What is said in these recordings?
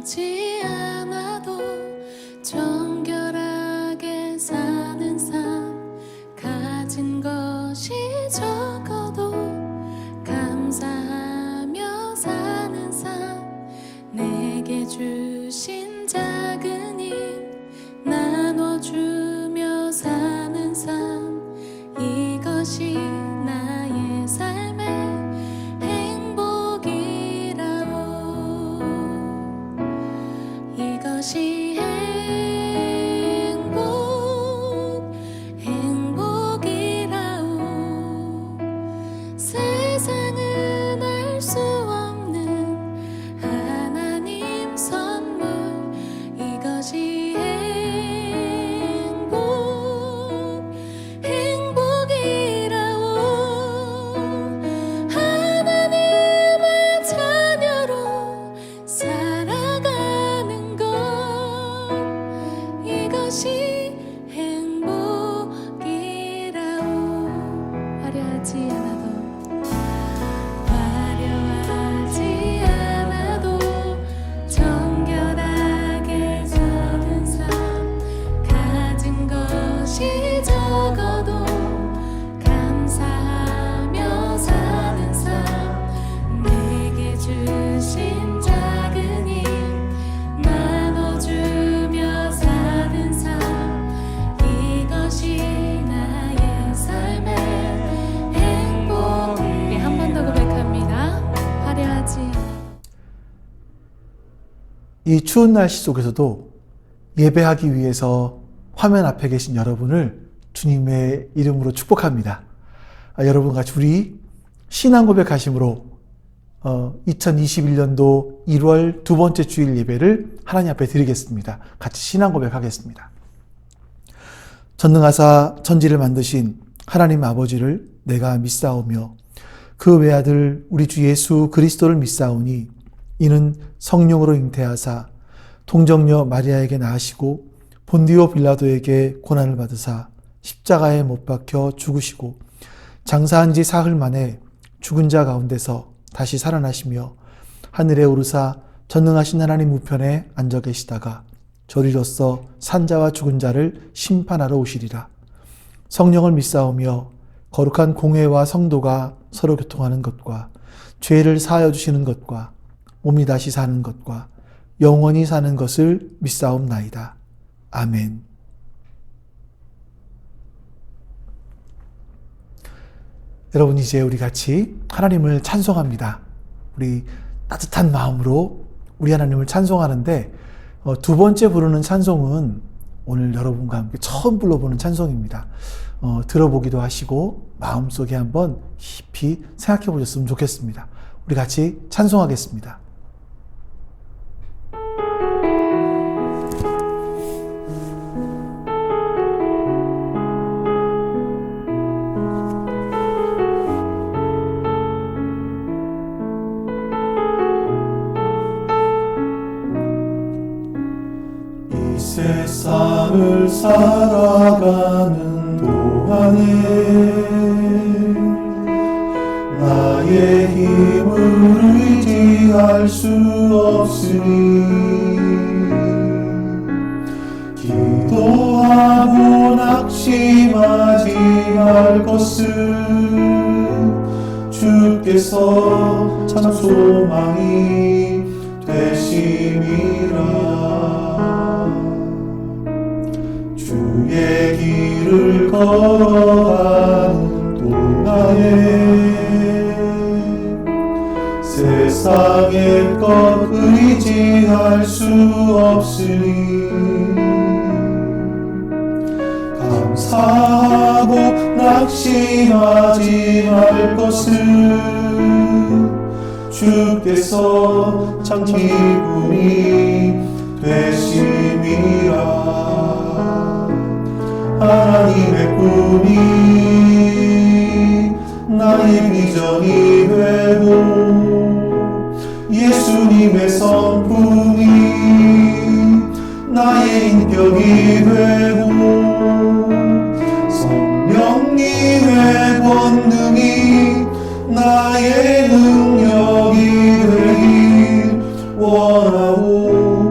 화려하지 않아도 정결하게 사는 삶, 가진 것이 적어도 감사하며 사는 삶, 내게 주신 작은 힘 나눠주며 사는 삶, 이것이 나의 삶의 행복이라오. 이것이 행복이라오. 세상은 알 수 없는 하나님 선물, 이것이 행복이라오. 하나님의 자녀로 살아가는 것, 이것이 행복이라오. 화려하지 않아도 정결하게 사는 삶, 가진 것이 적어도 감사하며 사는 삶, 내게 주신 작은 힘 나눠주며 사는 삶, 이것이 나의 삶의 행복. 한 번 더 고백합니다. 화려하지 않아. 이 추운 날씨 속에서도 예배하기 위해서 화면 앞에 계신 여러분을 주님의 이름으로 축복합니다. 여러분 같이 우리 신앙 고백하심으로 2021년도 1월 두 번째 주일 예배를 하나님 앞에 드리겠습니다. 같이 신앙 고백하겠습니다. 전능하사 천지를 만드신 하나님 아버지를 내가 믿사오며 그 외아들 우리 주 예수 그리스도를 믿사오니 이는 성령으로 잉태하사 동정녀 마리아에게 낳으시고 본디오 빌라도에게 고난을 받으사 십자가에 못 박혀 죽으시고 장사한 지 사흘 만에 죽은 자 가운데서 다시 살아나시며 하늘에 오르사 전능하신 하나님 우편에 앉아 계시다가 저리로서 산자와 죽은 자를 심판하러 오시리라. 성령을 믿사오며 거룩한 공회와 성도가 서로 교통하는 것과 죄를 사하여 주시는 것과 몸이 다시 사는 것과 영원히 사는 것을 믿사옵나이다. 아멘. 여러분, 이제 우리 같이 하나님을 찬송합니다. 우리 따뜻한 마음으로 우리 하나님을 찬송하는데 두 번째 부르는 찬송은 오늘 여러분과 함께 처음 불러보는 찬송입니다. 들어보기도 하시고 마음속에 한번 깊이 생각해 보셨으면 좋겠습니다. 우리 같이 찬송하겠습니다. 이 세상을 살아가는 동안에 나의 힘을 의지할 수 없으니 기도하고 낙심하지 말 것은 주께서 참 소망이 되심이라. 주의 길을 걸어가는 동안에 세상의 것 의지할 수 없으니 감사하고 낙심하지 말 것은 주께서 참 기쁨이 되심이라. 하나님의 꿈이 나의 비전이 되고 예수님의 성품이 나의 인격이 되고 성령님의 권능이 나의 능력이 되길 원하오.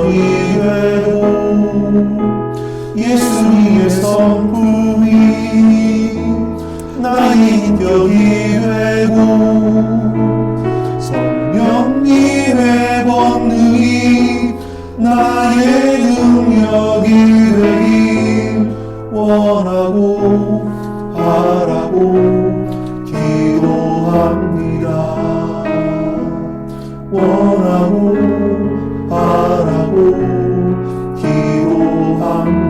비전이 되고 예수님의 성품이 나의 인격이 되고 성령님의 권능이 나의 능력이 되길 원하고 바라고 기도합니다. 원하고 바라고 기도합니다.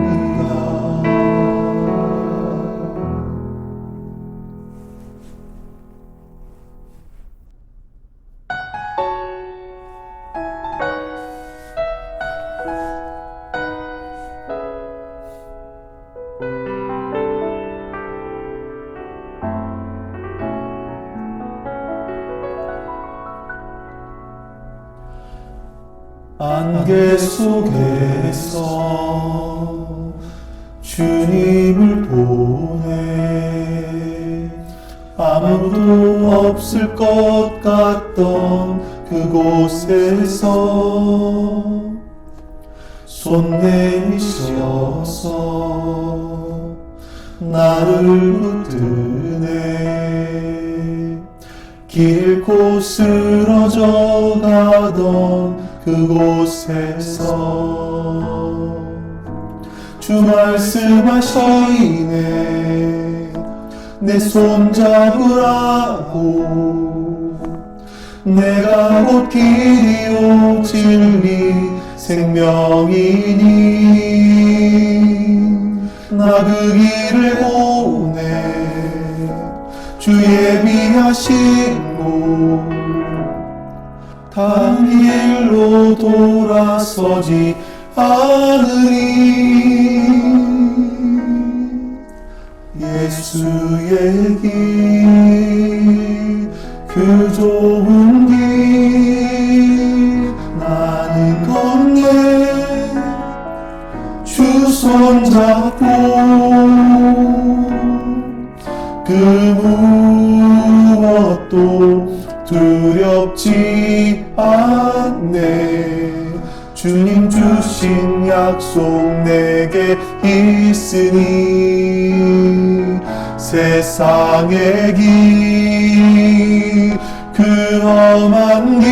안개 속에서 주님을 보내 아무도 없을 것 같던 그곳에서 손 내미셔서 나를 붙드네 길고 쓰러져 가던 그곳에서 주 말씀하시네 내 손 잡으라고 내가 곧 길이요 진리 생명이니 나 그 길을 오네 주 예비하신 곳 다른 길로 돌아서지 않으리 예수의 길 그 좋은 길 나는 걷네 주 손잡고 그 무엇도 두렵지 않네 주님 주신 약속 내게 있으니 세상의 길 그 험한 길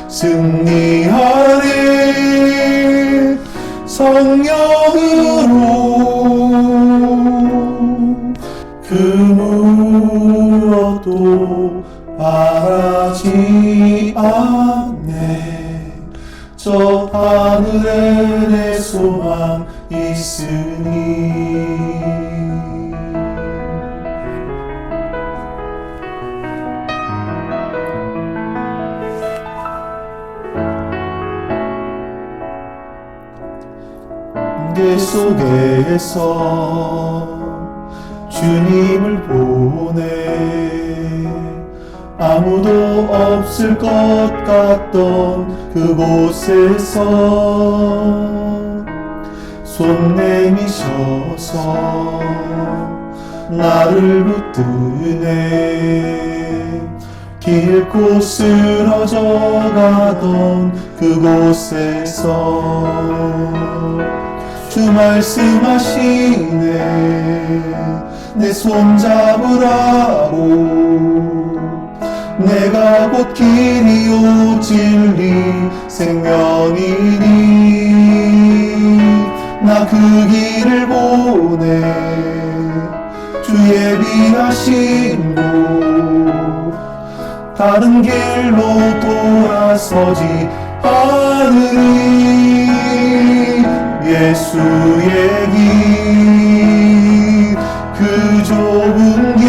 승리하리 성령으로 그 무엇도 바라지 않네 저 하늘에 내 소망 있으니 안개 속에서 주님을 보내 아무도 없을 것 같던 그곳에서 손 내미셔서 나를 붙드네 길고 쓰러져 가던 그곳에서 주 말씀하시네 내 손 잡으라고 내가 곧 길이요 진리 생명이니 나 그 길을 보내 주 예비하신 곳 다른 길로 돌아서지 않으리 예수의 길 그 좁은 길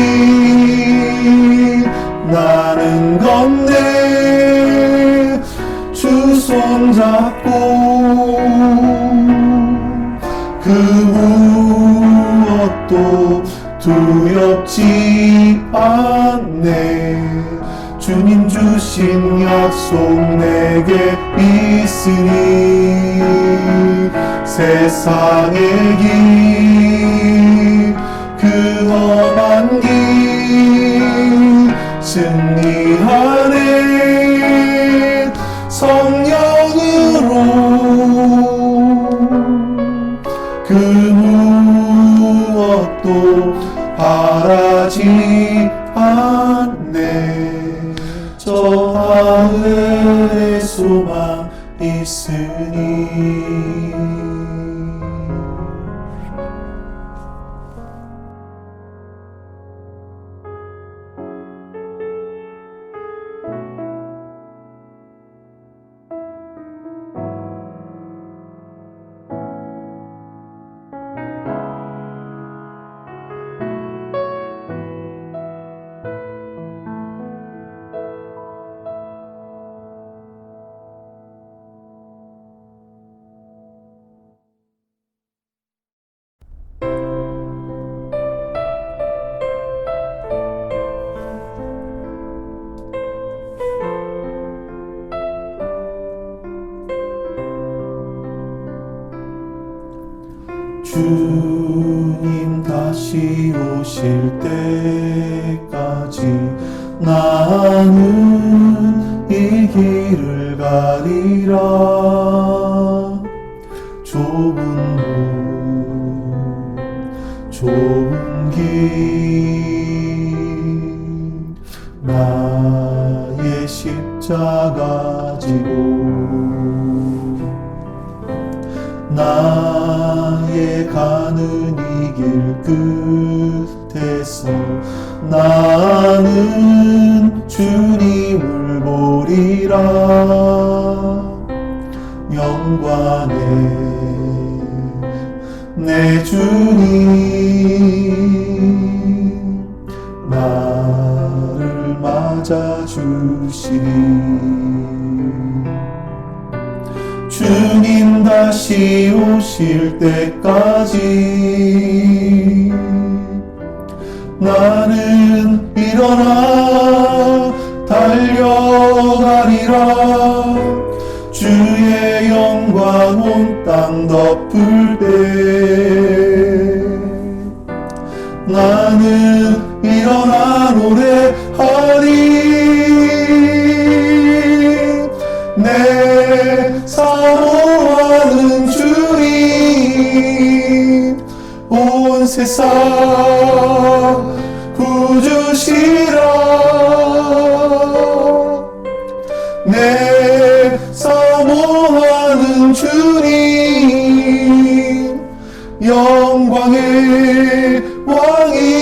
나는 걷네 주 손잡고 그 무엇도 두렵지 않네 주님 주신 약속 내게 있으니 세상의 길 그 험한 길 승리하네 성령으로 그 무엇도 바라지 않네. 저 하늘에 소망 있으니. 주님 다시 오실 때까지 나는 이 길을 가리라. 좁은 길 나의 십자가 지고 나의 가는 이 길 끝에서 나는 주님을 보리라. 영광의 내 주님 나를 맞아주시리. 주님 다시 오실 때까지 나는 일어나 달려가리라. 주의 영광 온 땅 덮을 때 나는 일어나 노래하리. 내 사모하는 주님 온 세상 구주시라. 내 사모하는 주님 영광의 왕이시라.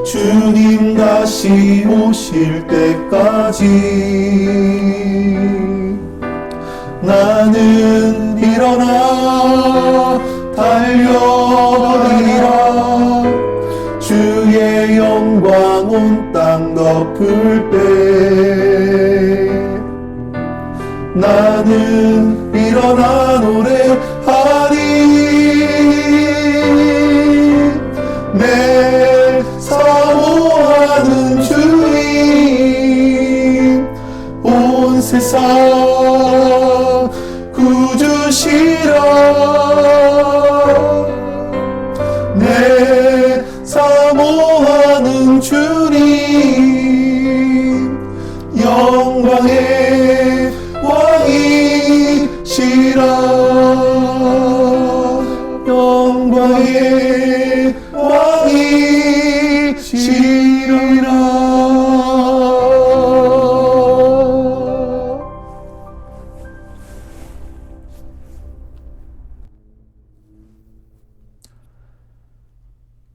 주님 다시 오실 때까지 나는 일어나 달려가리라. 주의 영광 온 땅 덮을 때 나는 일어나 노래하리. 내 사모하는 주님 온 세상 구주시라. 내 사모하는 주님 영광의 왕이시라. 영광의 왕이시라.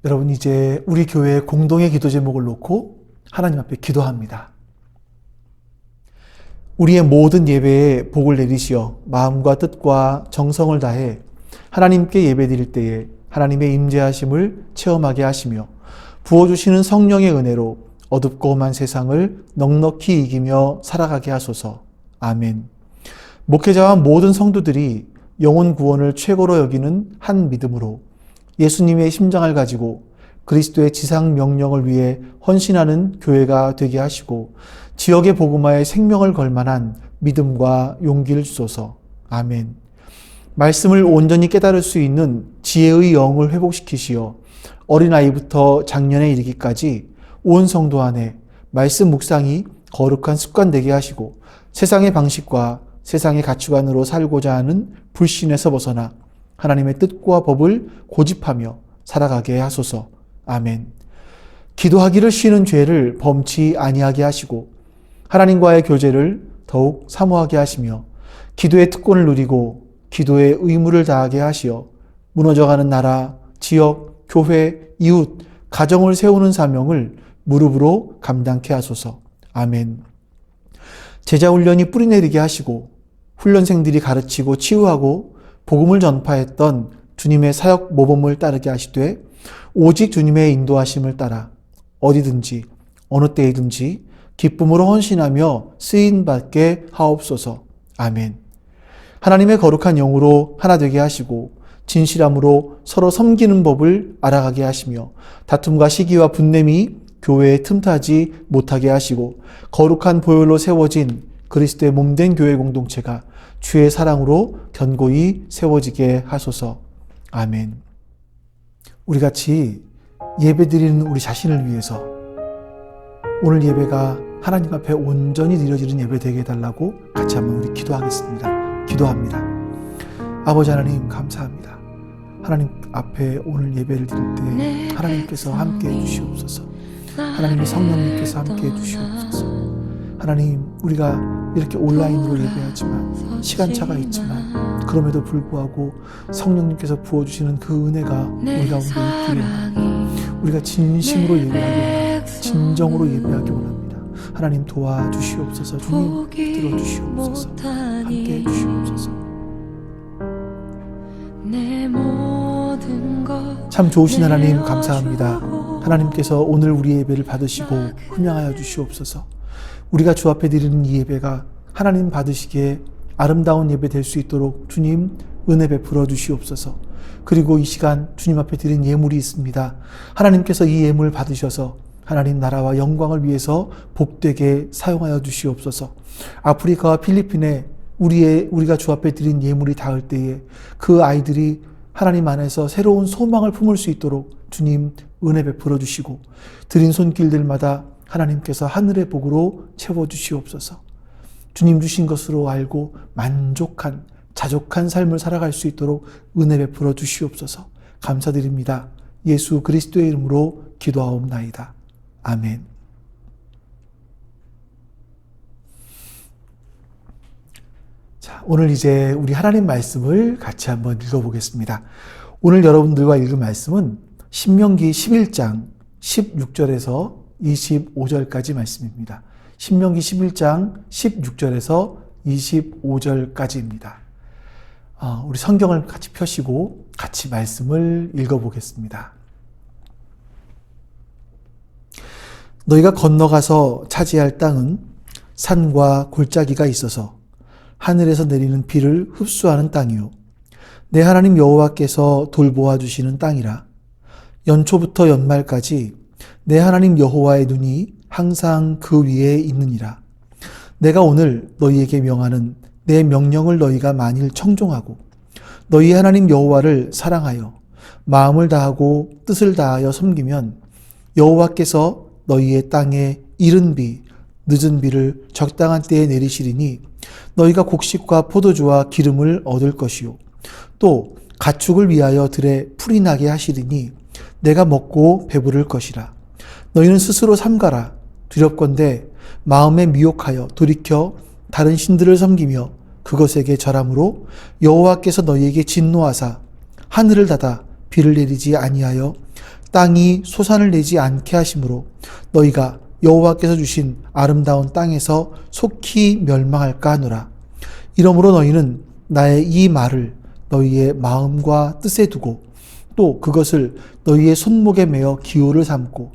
여러분, 이제 우리 교회 공동의 기도 제목을 놓고 하나님 앞에 기도합니다. 우리의 모든 예배에 복을 내리시어 마음과 뜻과 정성을 다해 하나님께 예배드릴 때에 하나님의 임재하심을 체험하게 하시며 부어주시는 성령의 은혜로 어둡고 험한 세상을 넉넉히 이기며 살아가게 하소서. 아멘. 목회자와 모든 성도들이 영혼 구원을 최고로 여기는 한 믿음으로 예수님의 심장을 가지고 그리스도의 지상 명령을 위해 헌신하는 교회가 되게 하시고 지역의 복음화에 생명을 걸 만한 믿음과 용기를 주소서. 아멘. 말씀을 온전히 깨달을 수 있는 지혜의 영을 회복시키시어 어린아이부터 장년에 이르기까지 온 성도 안에 말씀 묵상이 거룩한 습관 되게 하시고 세상의 방식과 세상의 가치관으로 살고자 하는 불신에서 벗어나 하나님의 뜻과 법을 고집하며 살아가게 하소서. 아멘. 기도하기를 쉬는 죄를 범치 아니하게 하시고 하나님과의 교제를 더욱 사모하게 하시며 기도의 특권을 누리고 기도의 의무를 다하게 하시어 무너져가는 나라, 지역, 교회, 이웃, 가정을 세우는 사명을 무릎으로 감당케 하소서. 아멘. 제자훈련이 뿌리내리게 하시고 훈련생들이 가르치고 치유하고 복음을 전파했던 주님의 사역 모범을 따르게 하시되 오직 주님의 인도하심을 따라 어디든지 어느 때이든지 기쁨으로 헌신하며 쓰임받게 하옵소서. 아멘. 하나님의 거룩한 영으로 하나 되게 하시고 진실함으로 서로 섬기는 법을 알아가게 하시며 다툼과 시기와 분냄이 교회에 틈타지 못하게 하시고 거룩한 보혈로 세워진 그리스도의 몸된 교회 공동체가 주의 사랑으로 견고히 세워지게 하소서. 아멘. 우리 같이 예배드리는 우리 자신을 위해서 오늘 예배가 하나님 앞에 온전히 드려지는 예배 되게 해달라고 같이 한번 우리 기도하겠습니다. 기도합니다. 아버지 하나님 감사합니다. 하나님 앞에 오늘 예배를 드릴 때 하나님께서 함께 해주시옵소서. 하나님의 성령님께서 함께 해주시옵소서. 하나님, 우리가 이렇게 온라인으로 예배하지만 시간차가 있지만 그럼에도 불구하고 성령님께서 부어주시는 그 은혜가 우리 가운데 있기를 원합니다. 우리가 진심으로 예배하기 원합니다. 진정으로 예배하기 원합니다. 하나님 도와주시옵소서. 주님 들어주시옵소서. 함께 해주시옵소서. 참 좋으신 하나님 감사합니다. 하나님께서 오늘 우리 예배를 받으시고 흠양하여 주시옵소서. 우리가 주 앞에 드리는 이 예배가 하나님 받으시기에 아름다운 예배 될 수 있도록 주님 은혜 베풀어 주시옵소서. 그리고 이 시간 주님 앞에 드린 예물이 있습니다. 하나님께서 이 예물 받으셔서 하나님 나라와 영광을 위해서 복되게 사용하여 주시옵소서. 아프리카와 필리핀에 우리가 주 앞에 드린 예물이 닿을 때에 그 아이들이 하나님 안에서 새로운 소망을 품을 수 있도록 주님 은혜 베풀어 주시고 드린 손길들마다 하나님께서 하늘의 복으로 채워주시옵소서. 주님 주신 것으로 알고 만족한 자족한 삶을 살아갈 수 있도록 은혜 베풀어 주시옵소서. 감사드립니다. 예수 그리스도의 이름으로 기도하옵나이다. 아멘. 자, 오늘 이제 우리 하나님 말씀을 같이 한번 읽어보겠습니다. 오늘 여러분들과 읽을 말씀은 신명기 11장 16절에서 25절까지 말씀입니다. 신명기 11장 16절에서 25절까지입니다. 우리 성경을 같이 펴시고 같이 말씀을 읽어보겠습니다. 너희가 건너가서 차지할 땅은 산과 골짜기가 있어서 하늘에서 내리는 비를 흡수하는 땅이요 내 하나님 여호와께서 돌보아 주시는 땅이라. 연초부터 연말까지 내 하나님 여호와의 눈이 항상 그 위에 있느니라. 내가 오늘 너희에게 명하는 내 명령을 너희가 만일 청종하고 너희 하나님 여호와를 사랑하여 마음을 다하고 뜻을 다하여 섬기면 여호와께서 너희의 땅에 이른 비, 늦은 비를 적당한 때에 내리시리니 너희가 곡식과 포도주와 기름을 얻을 것이요 또 가축을 위하여 들에 풀이 나게 하시리니 내가 먹고 배부를 것이라. 너희는 스스로 삼가라. 두렵건대 마음에 미혹하여 돌이켜 다른 신들을 섬기며 그것에게 절함으로 여호와께서 너희에게 진노하사 하늘을 닫아 비를 내리지 아니하여 땅이 소산을 내지 않게 하심으로 너희가 여호와께서 주신 아름다운 땅에서 속히 멸망할까 하노라. 이러므로 너희는 나의 이 말을 너희의 마음과 뜻에 두고 또 그것을 너희의 손목에 매어 기호를 삼고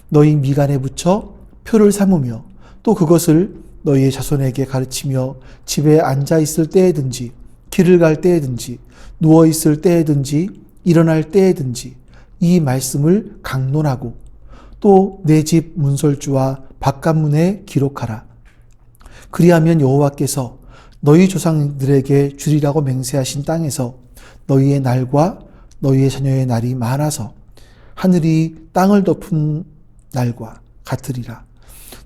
너희 미간에 붙여 표를 삼으며 또 그것을 너희의 자손에게 가르치며 집에 앉아 있을 때에든지 길을 갈 때에든지 누워 있을 때에든지 일어날 때에든지 이 말씀을 강론하고 또 내 집 문설주와 바깥문에 기록하라. 그리하면 여호와께서 너희 조상들에게 주리라고 맹세하신 땅에서 너희의 날과 너희의 자녀의 날이 많아서 하늘이 땅을 덮은 날과 같으리라.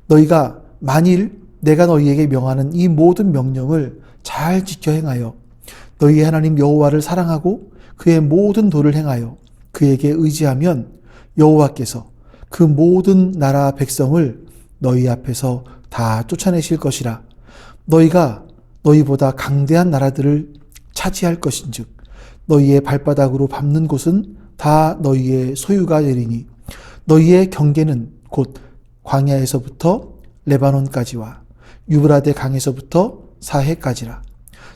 너희가 만일 내가 너희에게 명하는 이 모든 명령을 잘 지켜 행하여 너희 하나님 여호와를 사랑하고 그의 모든 도를 행하여 그에게 의지하면 여호와께서 그 모든 나라 백성을 너희 앞에서 다 쫓아내실 것이라. 너희가 너희보다 강대한 나라들을 차지할 것인즉 너희의 발바닥으로 밟는 곳은 다 너희의 소유가 되리니 너희의 경계는 곧 광야에서부터 레바논까지와 유브라데 강에서부터 사해까지라.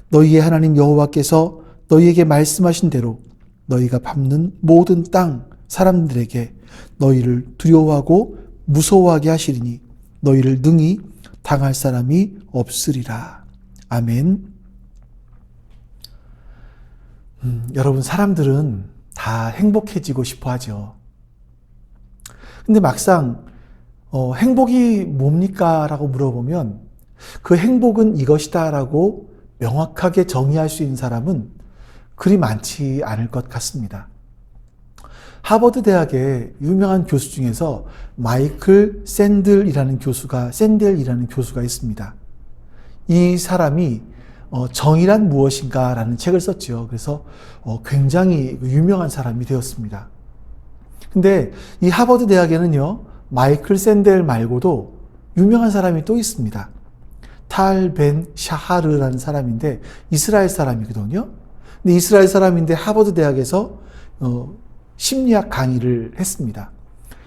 너희의 하나님 여호와께서 너희에게 말씀하신 대로 너희가 밟는 모든 땅 사람들에게 너희를 두려워하고 무서워하게 하시리니 너희를 능히 당할 사람이 없으리라. 아멘. 여러분, 사람들은 다 행복해지고 싶어 하죠. 근데 막상 행복이 뭡니까? 라고 물어보면 그 행복은 이것이다 라고 명확하게 정의할 수 있는 사람은 그리 많지 않을 것 같습니다. 하버드 대학의 유명한 교수 중에서 마이클 샌델이라는 교수가 있습니다. 이 사람이 정의란 무엇인가 라는 책을 썼죠. 그래서 굉장히 유명한 사람이 되었습니다. 근데 이 하버드 대학에는요, 마이클 샌델 말고도 유명한 사람이 또 있습니다. 탈 벤 샤하르라는 사람인데 이스라엘 사람이거든요. 근데 이스라엘 사람인데 하버드 대학에서 심리학 강의를 했습니다.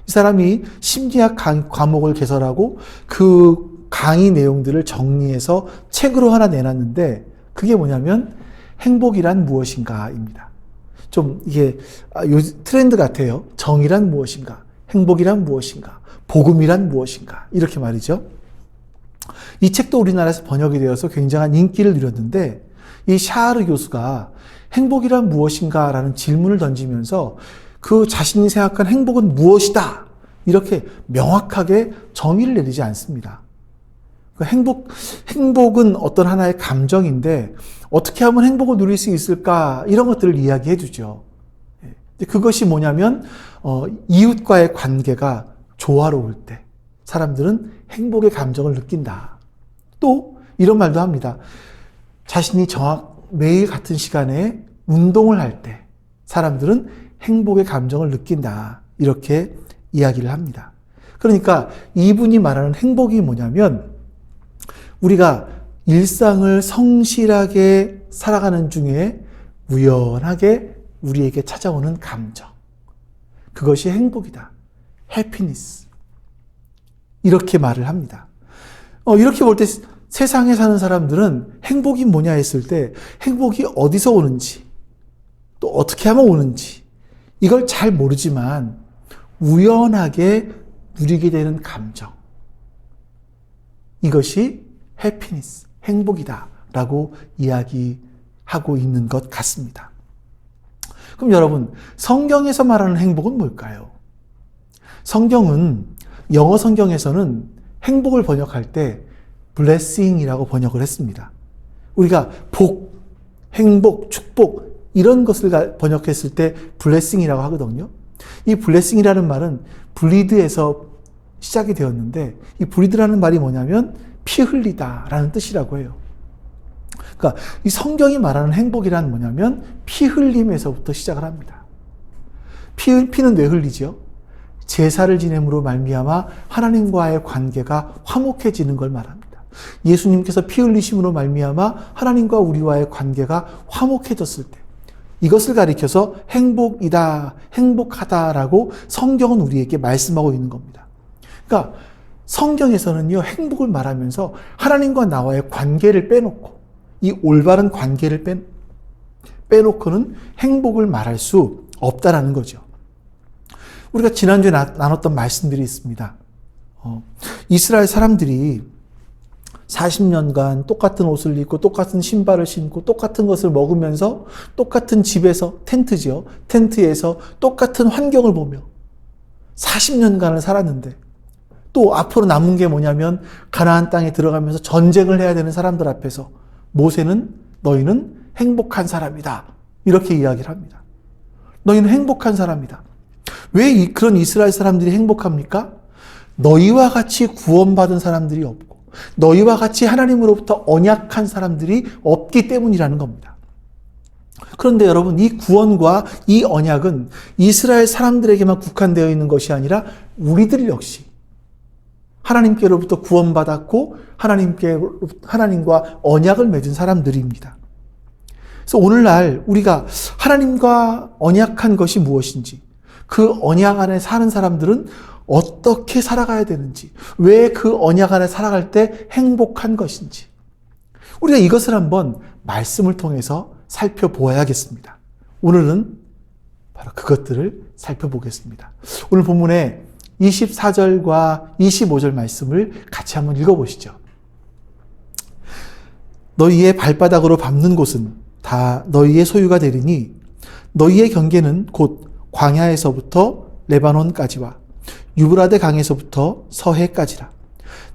이 사람이 심리학 과목을 개설하고 그 강의 내용들을 정리해서 책으로 하나 내놨는데 그게 뭐냐면 행복이란 무엇인가입니다. 좀 이게 트렌드 같아요. 정의란 무엇인가? 행복이란 무엇인가? 복음이란 무엇인가? 이렇게 말이죠. 이 책도 우리나라에서 번역이 되어서 굉장한 인기를 누렸는데 이 샤르 교수가 행복이란 무엇인가? 라는 질문을 던지면서 그 자신이 생각한 행복은 무엇이다? 이렇게 명확하게 정의를 내리지 않습니다. 행복은 어떤 하나의 감정인데 어떻게 하면 행복을 누릴 수 있을까? 이런 것들을 이야기해 주죠. 그것이 뭐냐면 이웃과의 관계가 조화로울 때 사람들은 행복의 감정을 느낀다. 또 이런 말도 합니다. 자신이 매일 같은 시간에 운동을 할 때 사람들은 행복의 감정을 느낀다. 이렇게 이야기를 합니다. 그러니까 이분이 말하는 행복이 뭐냐면 우리가 일상을 성실하게 살아가는 중에 우연하게 우리에게 찾아오는 감정. 그것이 행복이다. 해피니스. 이렇게 말을 합니다. 이렇게 볼 때 세상에 사는 사람들은 행복이 뭐냐 했을 때 행복이 어디서 오는지 또 어떻게 하면 오는지 이걸 잘 모르지만 우연하게 누리게 되는 감정. 이것이 해피니스, 행복이다 라고 이야기하고 있는 것 같습니다. 그럼 여러분, 성경에서 말하는 행복은 뭘까요? 영어 성경에서는 행복을 번역할 때 blessing이라고 번역을 했습니다. 우리가 복, 행복, 축복 이런 것을 번역했을 때 blessing이라고 하거든요. 이 blessing이라는 말은 bleed에서 시작이 되었는데 이 bleed라는 말이 뭐냐면 피 흘리다 라는 뜻이라고 해요. 그러니까 이 성경이 말하는 행복이란 뭐냐면 피 흘림에서부터 시작을 합니다. 피는 왜 흘리죠? 제사를 지냄으로 말미암아 하나님과의 관계가 화목해지는 걸 말합니다. 예수님께서 피 흘리심으로 말미암아 하나님과 우리와의 관계가 화목해졌을 때 이것을 가리켜서 행복이다, 행복하다라고 성경은 우리에게 말씀하고 있는 겁니다. 그러니까 성경에서는요, 행복을 말하면서 하나님과 나와의 관계를 빼놓고 이 올바른 관계를 빼놓고는 행복을 말할 수 없다라는 거죠. 우리가 지난주에 나눴던 말씀들이 있습니다. 이스라엘 사람들이 40년간 똑같은 옷을 입고 똑같은 신발을 신고 똑같은 것을 먹으면서 똑같은 집에서 텐트에서 똑같은 환경을 보며 40년간을 살았는데 또 앞으로 남은 게 뭐냐면 가나안 땅에 들어가면서 전쟁을 해야 되는 사람들 앞에서 모세는 너희는 행복한 사람이다. 이렇게 이야기를 합니다. 너희는 행복한 사람이다. 왜 그런 이스라엘 사람들이 행복합니까? 너희와 같이 구원받은 사람들이 없고 너희와 같이 하나님으로부터 언약한 사람들이 없기 때문이라는 겁니다. 그런데 여러분, 이 구원과 이 언약은 이스라엘 사람들에게만 국한되어 있는 것이 아니라 우리들 역시 하나님께로부터 구원받았고 하나님과 언약을 맺은 사람들입니다. 그래서 오늘날 우리가 하나님과 언약한 것이 무엇인지, 그 언약 안에 사는 사람들은 어떻게 살아가야 되는지, 왜 그 언약 안에 살아갈 때 행복한 것인지, 우리가 이것을 한번 말씀을 통해서 살펴보아야겠습니다. 오늘은 바로 그것들을 살펴보겠습니다. 오늘 본문에 24절과 25절 말씀을 같이 한번 읽어보시죠. 너희의 발바닥으로 밟는 곳은 다 너희의 소유가 되리니 너희의 경계는 곧 광야에서부터 레바논까지와 유브라데 강에서부터 서해까지라.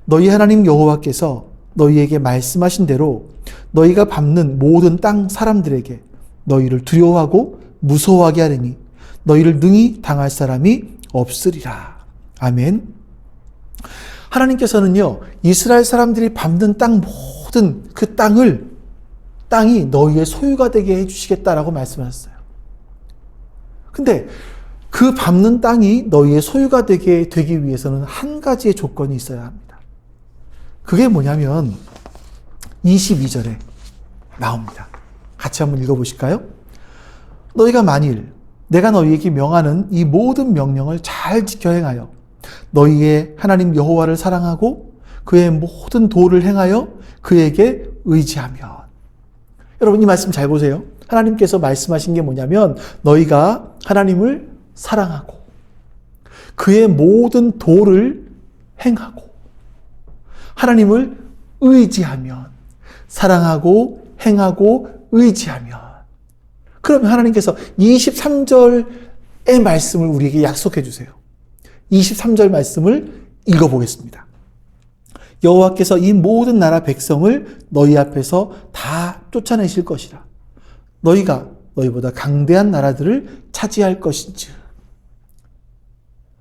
너희 하나님 여호와께서 너희에게 말씀하신 대로 너희가 밟는 모든 땅 사람들에게 너희를 두려워하고 무서워하게 하리니 너희를 능히 당할 사람이 없으리라. 아멘. 하나님께서는요, 이스라엘 사람들이 밟는 땅 모든 그 땅이 너희의 소유가 되게 해주시겠다라고 말씀하셨어요. 근데 그 밟는 땅이 너희의 소유가 되기 위해서는 한 가지의 조건이 있어야 합니다. 그게 뭐냐면 22절에 나옵니다. 같이 한번 읽어보실까요? 너희가 만일 내가 너희에게 명하는 이 모든 명령을 잘 지켜 행하여 너희의 하나님 여호와를 사랑하고 그의 모든 도를 행하여 그에게 의지하면. 여러분, 이 말씀 잘 보세요. 하나님께서 말씀하신 게 뭐냐면 너희가 하나님을 사랑하고 그의 모든 도를 행하고 하나님을 의지하면, 사랑하고 행하고 의지하면, 그러면 하나님께서 23절의 말씀을 우리에게 약속해 주세요. 23절 말씀을 읽어보겠습니다. 여호와께서 이 모든 나라 백성을 너희 앞에서 다 쫓아내실 것이라. 너희가 너희보다 강대한 나라들을 차지할 것인지.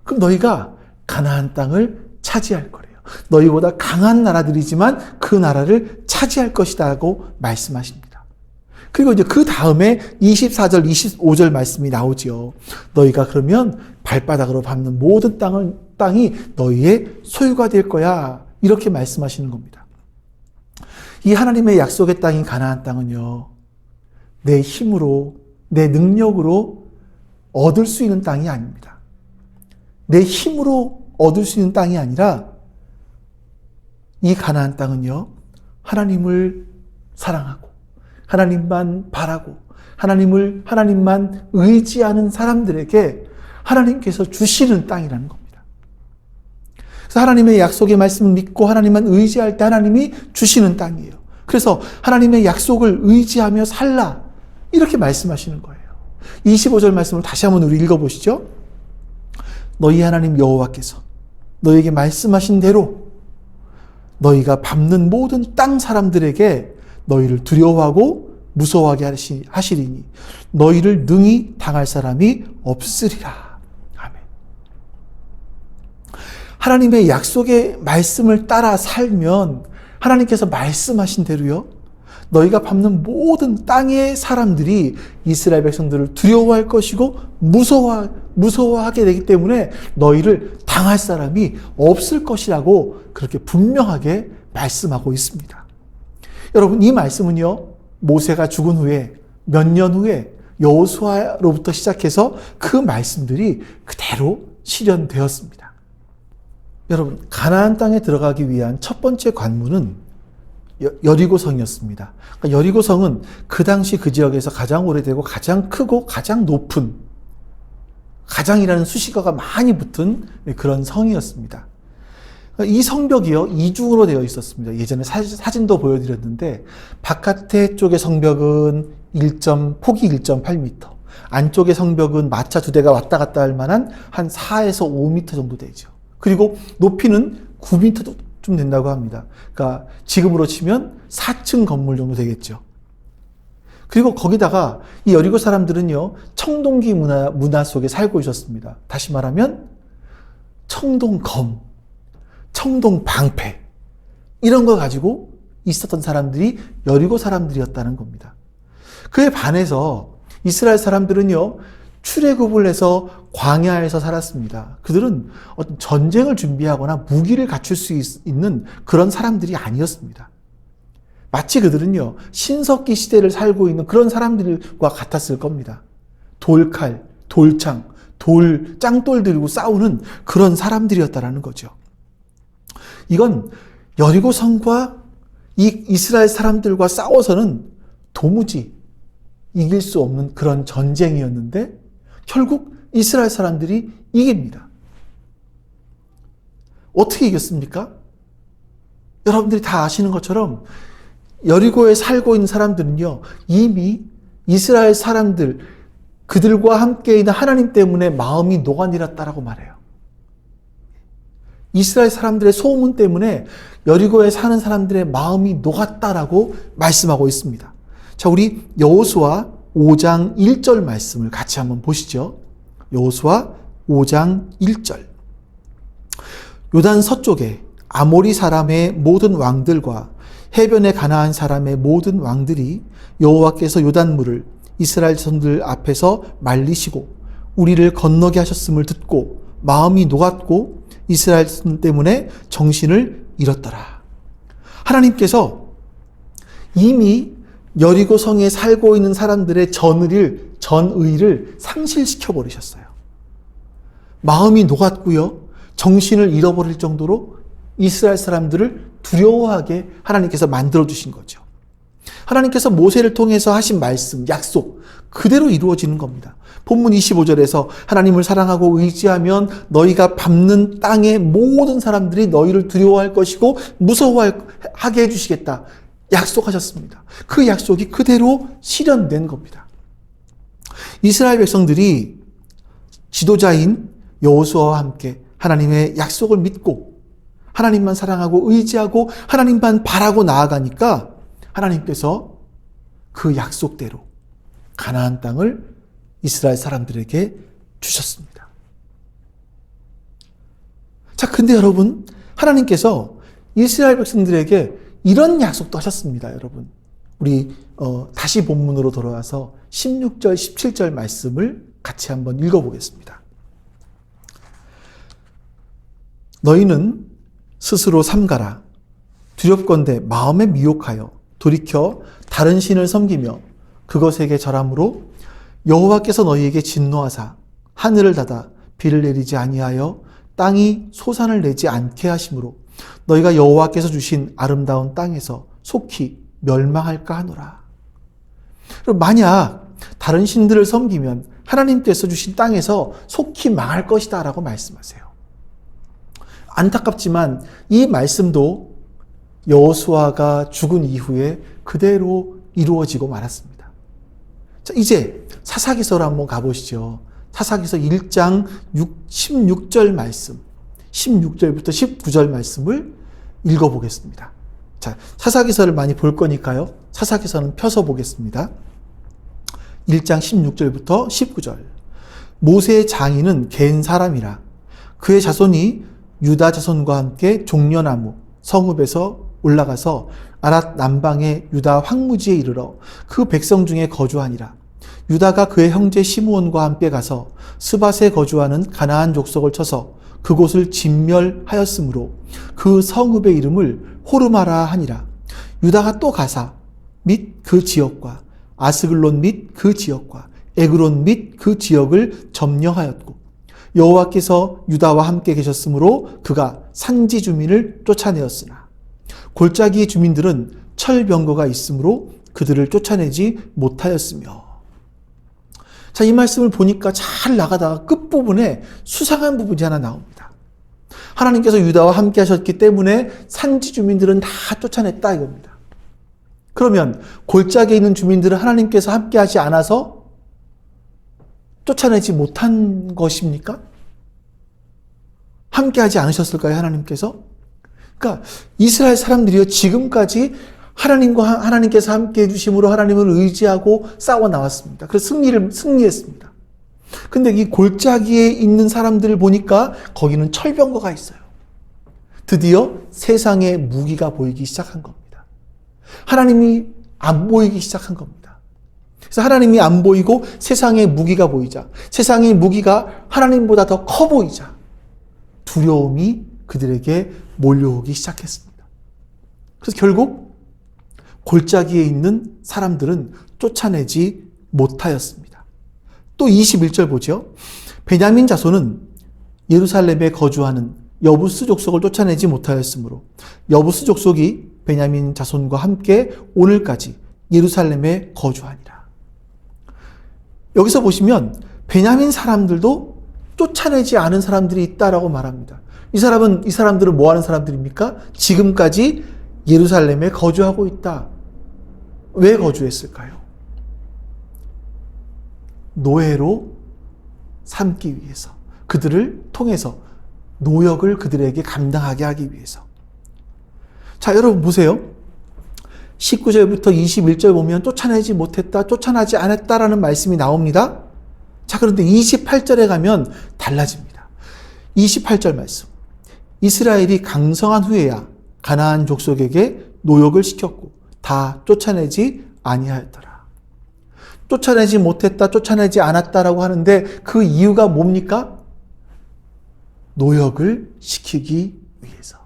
그럼 너희가 가나안 땅을 차지할 거래요. 너희보다 강한 나라들이지만 그 나라를 차지할 것이다라고 말씀하십니다. 그리고 이제 그 다음에 24절, 25절 말씀이 나오지요. 너희가 그러면 발바닥으로 밟는 모든 땅이 너희의 소유가 될 거야. 이렇게 말씀하시는 겁니다. 이 하나님의 약속의 땅인 가나안 땅은요, 내 힘으로, 내 능력으로 얻을 수 있는 땅이 아닙니다. 내 힘으로 얻을 수 있는 땅이 아니라 이 가나안 땅은요, 하나님을 사랑하고 하나님만 바라고 하나님만 의지하는 사람들에게 하나님께서 주시는 땅이라는 겁니다. 그래서 하나님의 약속의 말씀을 믿고 하나님만 의지할 때 하나님이 주시는 땅이에요. 그래서 하나님의 약속을 의지하며 살라, 이렇게 말씀하시는 거예요. 25절 말씀을 다시 한번 우리 읽어보시죠. 너희 하나님 여호와께서 너희에게 말씀하신 대로 너희가 밟는 모든 땅 사람들에게 너희를 두려워하고 무서워하게 하시리니 너희를 능히 당할 사람이 없으리라. 아멘. 하나님의 약속의 말씀을 따라 살면 하나님께서 말씀하신 대로요, 너희가 밟는 모든 땅의 사람들이 이스라엘 백성들을 두려워할 것이고 무서워하게 되기 때문에 너희를 당할 사람이 없을 것이라고 그렇게 분명하게 말씀하고 있습니다. 여러분, 이 말씀은요, 모세가 죽은 후에 몇 년 후에 여호수아로부터 시작해서 그 말씀들이 그대로 실현되었습니다. 여러분, 가나안 땅에 들어가기 위한 첫 번째 관문은 여리고성이었습니다. 그러니까 여리고성은 그 당시 그 지역에서 가장 오래되고 가장 크고 가장 높은, 가장이라는 수식어가 많이 붙은 그런 성이었습니다. 이 성벽이요, 이중으로 되어 있었습니다. 예전에 사진도 보여드렸는데 바깥에 쪽의 성벽은 폭이 1.8m, 안쪽의 성벽은 마차 2대가 왔다 갔다 할 만한 한 4에서 5m 정도 되죠. 그리고 높이는 9m도 좀 된다고 합니다. 그러니까 지금으로 치면 4층 건물 정도 되겠죠. 그리고 거기다가 이 여리고 사람들은요, 청동기 문화 속에 살고 있었습니다. 다시 말하면 청동검, 청동방패, 이런 걸 가지고 있었던 사람들이 여리고 사람들이었다는 겁니다. 그에 반해서 이스라엘 사람들은요, 출애굽을 해서 광야에서 살았습니다. 그들은 어떤 전쟁을 준비하거나 무기를 갖출 수 있는 그런 사람들이 아니었습니다. 마치 그들은요, 신석기 시대를 살고 있는 그런 사람들과 같았을 겁니다. 돌칼, 돌창, 짱돌 들고 싸우는 그런 사람들이었다라는 거죠. 이건 여리고 성과 이 이스라엘 사람들과 싸워서는 도무지 이길 수 없는 그런 전쟁이었는데 결국 이스라엘 사람들이 이깁니다. 어떻게 이겼습니까? 여러분들이 다 아시는 것처럼 여리고에 살고 있는 사람들은요, 이미 이스라엘 사람들, 그들과 함께 있는 하나님 때문에 마음이 녹아내렸다라고 말해요. 이스라엘 사람들의 소문 때문에 여리고에 사는 사람들의 마음이 녹았다라고 말씀하고 있습니다. 자, 우리 여호수아 5장 1절 말씀을 같이 한번 보시죠. 여호수아 5장 1절. 요단 서쪽에 아모리 사람의 모든 왕들과 해변에 가나안 사람의 모든 왕들이 여호와께서 요단물을 이스라엘 자손들 앞에서 말리시고 우리를 건너게 하셨음을 듣고 마음이 녹았고 이스라엘 자손 때문에 정신을 잃었더라. 하나님께서 이미 여리고 성에 살고 있는 사람들의 전의를 상실시켜 버리셨어요. 마음이 녹았고요, 정신을 잃어버릴 정도로 이스라엘 사람들을 두려워하게 하나님께서 만들어 주신 거죠. 하나님께서 모세를 통해서 하신 말씀, 약속 그대로 이루어지는 겁니다. 본문 25절에서 하나님을 사랑하고 의지하면 너희가 밟는 땅의 모든 사람들이 너희를 두려워할 것이고 무서워하게 해주시겠다 약속하셨습니다. 그 약속이 그대로 실현된 겁니다. 이스라엘 백성들이 지도자인 여호수아와 함께 하나님의 약속을 믿고 하나님만 사랑하고 의지하고 하나님만 바라고 나아가니까 하나님께서 그 약속대로 가나안 땅을 이스라엘 사람들에게 주셨습니다. 자, 근데 여러분, 하나님께서 이스라엘 백성들에게 이런 약속도 하셨습니다, 여러분. 우리 다시 본문으로 돌아와서 16절, 17절 말씀을 같이 한번 읽어보겠습니다. 너희는 스스로 삼가라. 두렵건대 마음에 미혹하여 돌이켜 다른 신을 섬기며 그것에게 절함으로 여호와께서 너희에게 진노하사 하늘을 닫아 비를 내리지 아니하여 땅이 소산을 내지 않게 하심으로 너희가 여호와께서 주신 아름다운 땅에서 속히 멸망할까 하노라. 만약 다른 신들을 섬기면 하나님께서 주신 땅에서 속히 망할 것이다 라고 말씀하세요. 안타깝지만 이 말씀도 여호수아가 죽은 이후에 그대로 이루어지고 말았습니다. 자, 이제 사사기서로 한번 가보시죠. 사사기서 1장 16절 말씀, 16절부터 19절 말씀을 읽어보겠습니다. 자, 사사기서를 많이 볼 거니까요. 사사기서는 펴서 보겠습니다. 1장 16절부터 19절. 모세의 장인은 갠 사람이라 그의 자손이 유다 자손과 함께 종려나무 성읍에서 올라가서 아랏 남방의 유다 황무지에 이르러 그 백성 중에 거주하니라. 유다가 그의 형제 시므온과 함께 가서 스밧에 거주하는 가나안 족속을 쳐서 그곳을 진멸하였으므로 그 성읍의 이름을 호르마라 하니라. 유다가 또 가사 및 그 지역과 아스글론 및 그 지역과 에그론 및 그 지역을 점령하였고 여호와께서 유다와 함께 계셨으므로 그가 산지 주민을 쫓아내었으나 골짜기 주민들은 철병거가 있으므로 그들을 쫓아내지 못하였으며. 자, 이 말씀을 보니까 잘 나가다가 끝부분에 수상한 부분이 하나 나옵니다. 하나님께서 유다와 함께 하셨기 때문에 산지 주민들은 다 쫓아냈다 이겁니다. 그러면 골짜기에 있는 주민들은 하나님께서 함께 하지 않아서 쫓아내지 못한 것입니까? 함께 하지 않으셨을까요, 하나님께서? 그러니까 이스라엘 사람들이요, 지금까지 하나님께서 함께 해주심으로 하나님을 의지하고 싸워 나왔습니다. 그래서 승리했습니다. 근데 이 골짜기에 있는 사람들을 보니까 거기는 철병거가 있어요. 드디어 세상의 무기가 보이기 시작한 겁니다. 하나님이 안 보이기 시작한 겁니다. 그래서 하나님이 안 보이고 세상의 무기가 보이자, 세상의 무기가 하나님보다 더 커 보이자 두려움이 그들에게 몰려오기 시작했습니다. 그래서 결국 골짜기에 있는 사람들은 쫓아내지 못하였습니다. 또 21절 보죠. 베냐민 자손은 예루살렘에 거주하는 여부스 족속을 쫓아내지 못하였으므로 여부스 족속이 베냐민 자손과 함께 오늘까지 예루살렘에 거주하니라. 여기서 보시면 베냐민 사람들도 쫓아내지 않은 사람들이 있다라고 말합니다. 이 사람들은 뭐 하는 사람들입니까? 지금까지 예루살렘에 거주하고 있다. 왜 거주했을까요? 노예로 삼기 위해서, 그들을 통해서 노역을 그들에게 감당하게 하기 위해서. 자, 여러분 보세요. 19절부터 21절 보면 쫓아내지 못했다, 쫓아나지 않았다라는 말씀이 나옵니다. 자, 그런데 28절에 가면 달라집니다. 28절 말씀. 이스라엘이 강성한 후에야 가나안 족속에게 노역을 시켰고 다 쫓아내지 아니하였더라. 쫓아내지 못했다, 쫓아내지 않았다라고 하는데 그 이유가 뭡니까? 노역을 시키기 위해서.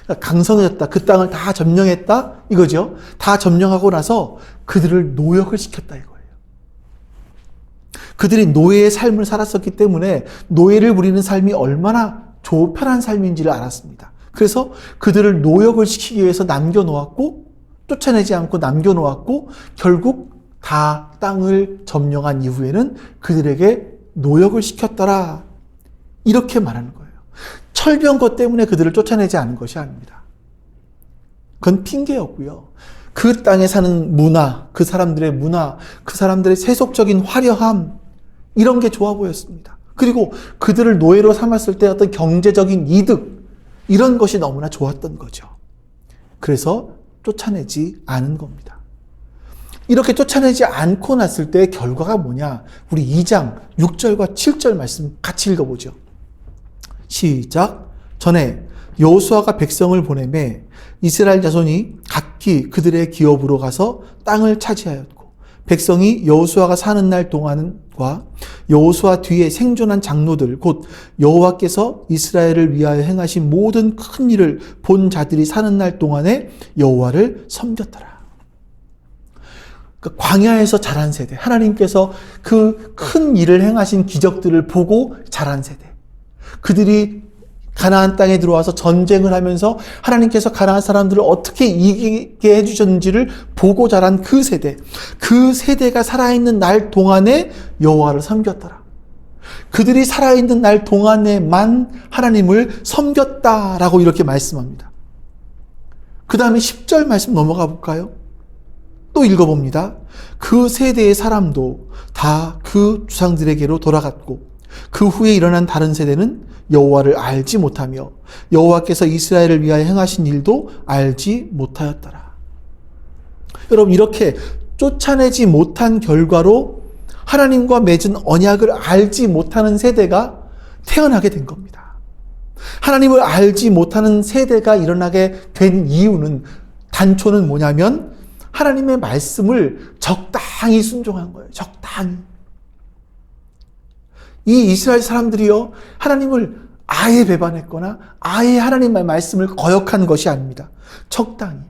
그러니까 강성해졌다, 그 땅을 다 점령했다 이거죠. 다 점령하고 나서 그들을 노역을 시켰다 이거예요. 그들이 노예의 삶을 살았었기 때문에 노예를 부리는 삶이 얼마나 편한 삶인지를 알았습니다. 그래서 그들을 노역을 시키기 위해서 남겨놓았고, 쫓아내지 않고 남겨놓았고, 결국 다 땅을 점령한 이후에는 그들에게 노역을 시켰더라. 이렇게 말하는 거예요. 철병거 때문에 그들을 쫓아내지 않은 것이 아닙니다. 그건 핑계였고요. 그 땅에 사는 문화, 그 사람들의 문화, 그 사람들의 세속적인 화려함, 이런 게 좋아 보였습니다. 그리고 그들을 노예로 삼았을 때 어떤 경제적인 이득, 이런 것이 너무나 좋았던 거죠. 그래서 쫓아내지 않은 겁니다. 이렇게 쫓아내지 않고 났을 때의 결과가 뭐냐? 우리 2장 6절과 7절 말씀 같이 읽어보죠. 시작. 전에 여호수아가 백성을 보내매 이스라엘 자손이 각기 그들의 기업으로 가서 땅을 차지하였고, 백성이 여호수아가 사는 날 동안과 여호수아 뒤에 생존한 장로들 곧 여호와께서 이스라엘을 위하여 행하신 모든 큰 일을 본 자들이 사는 날 동안에 여호와를 섬겼더라. 그러니까 광야에서 자란 세대, 하나님께서 그 큰 일을 행하신 기적들을 보고 자란 세대, 그들이 가나안 땅에 들어와서 전쟁을 하면서 하나님께서 가나안 사람들을 어떻게 이기게 해주셨는지를 보고 자란 그 세대, 그 세대가 살아있는 날 동안에 여호와를 섬겼더라. 그들이 살아있는 날 동안에만 하나님을 섬겼다라고 이렇게 말씀합니다. 그 다음에 10절 말씀 넘어가 볼까요? 또 읽어봅니다. 그 세대의 사람도 다 그 주상들에게로 돌아갔고 그 후에 일어난 다른 세대는 여호와를 알지 못하며 여호와께서 이스라엘을 위하여 행하신 일도 알지 못하였더라. 여러분, 이렇게 쫓아내지 못한 결과로 하나님과 맺은 언약을 알지 못하는 세대가 태어나게 된 겁니다. 하나님을 알지 못하는 세대가 일어나게 된 이유는, 단초는 뭐냐면 하나님의 말씀을 적당히 순종한 거예요. 적당히. 이 이스라엘 사람들이요, 하나님을 아예 배반했거나 아예 하나님의 말씀을 거역한 것이 아닙니다. 적당히.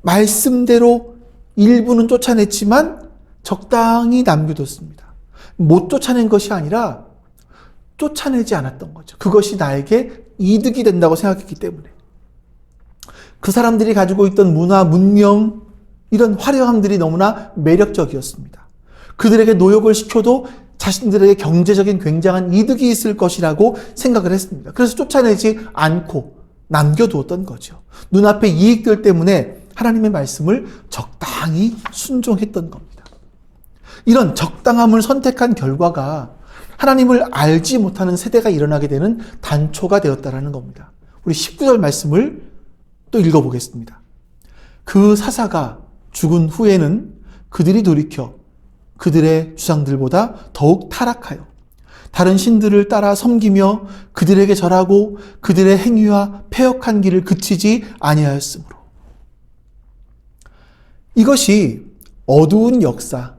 말씀대로 일부는 쫓아냈지만 적당히 남겨뒀습니다. 못 쫓아낸 것이 아니라 쫓아내지 않았던 거죠. 그것이 나에게 이득이 된다고 생각했기 때문에. 그 사람들이 가지고 있던 문화, 문명, 이런 화려함들이 너무나 매력적이었습니다. 그들에게 노역을 시켜도 자신들에게 경제적인 굉장한 이득이 있을 것이라고 생각을 했습니다. 그래서 쫓아내지 않고 남겨두었던 거죠. 눈앞의 이익들 때문에 하나님의 말씀을 적당히 순종했던 겁니다. 이런 적당함을 선택한 결과가 하나님을 알지 못하는 세대가 일어나게 되는 단초가 되었다는 겁니다. 우리 19절 말씀을 또 읽어보겠습니다. 그 사사가 죽은 후에는 그들이 돌이켜 그들의 주상들보다 더욱 타락하여 다른 신들을 따라 섬기며 그들에게 절하고 그들의 행위와 패역한 길을 그치지 아니하였으므로. 이것이 어두운 역사,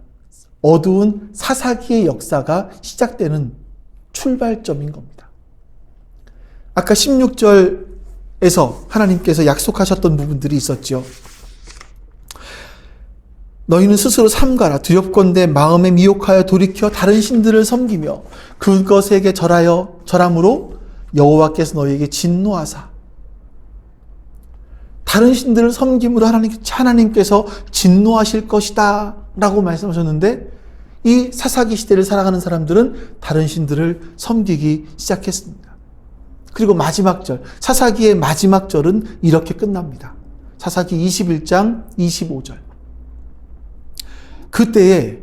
어두운 사사기의 역사가 시작되는 출발점인 겁니다. 아까 16절에서 하나님께서 약속하셨던 부분들이 있었죠. 너희는 스스로 삼가라. 두렵건대 마음에 미혹하여 돌이켜 다른 신들을 섬기며 그것에게 절함으로 여호와께서 너희에게 진노하사. 다른 신들을 섬김으로 하나님께서 진노하실 것이다 라고 말씀하셨는데, 이 사사기 시대를 살아가는 사람들은 다른 신들을 섬기기 시작했습니다. 그리고 마지막 절, 사사기의 마지막 절은 이렇게 끝납니다. 사사기 21장 25절. 그때에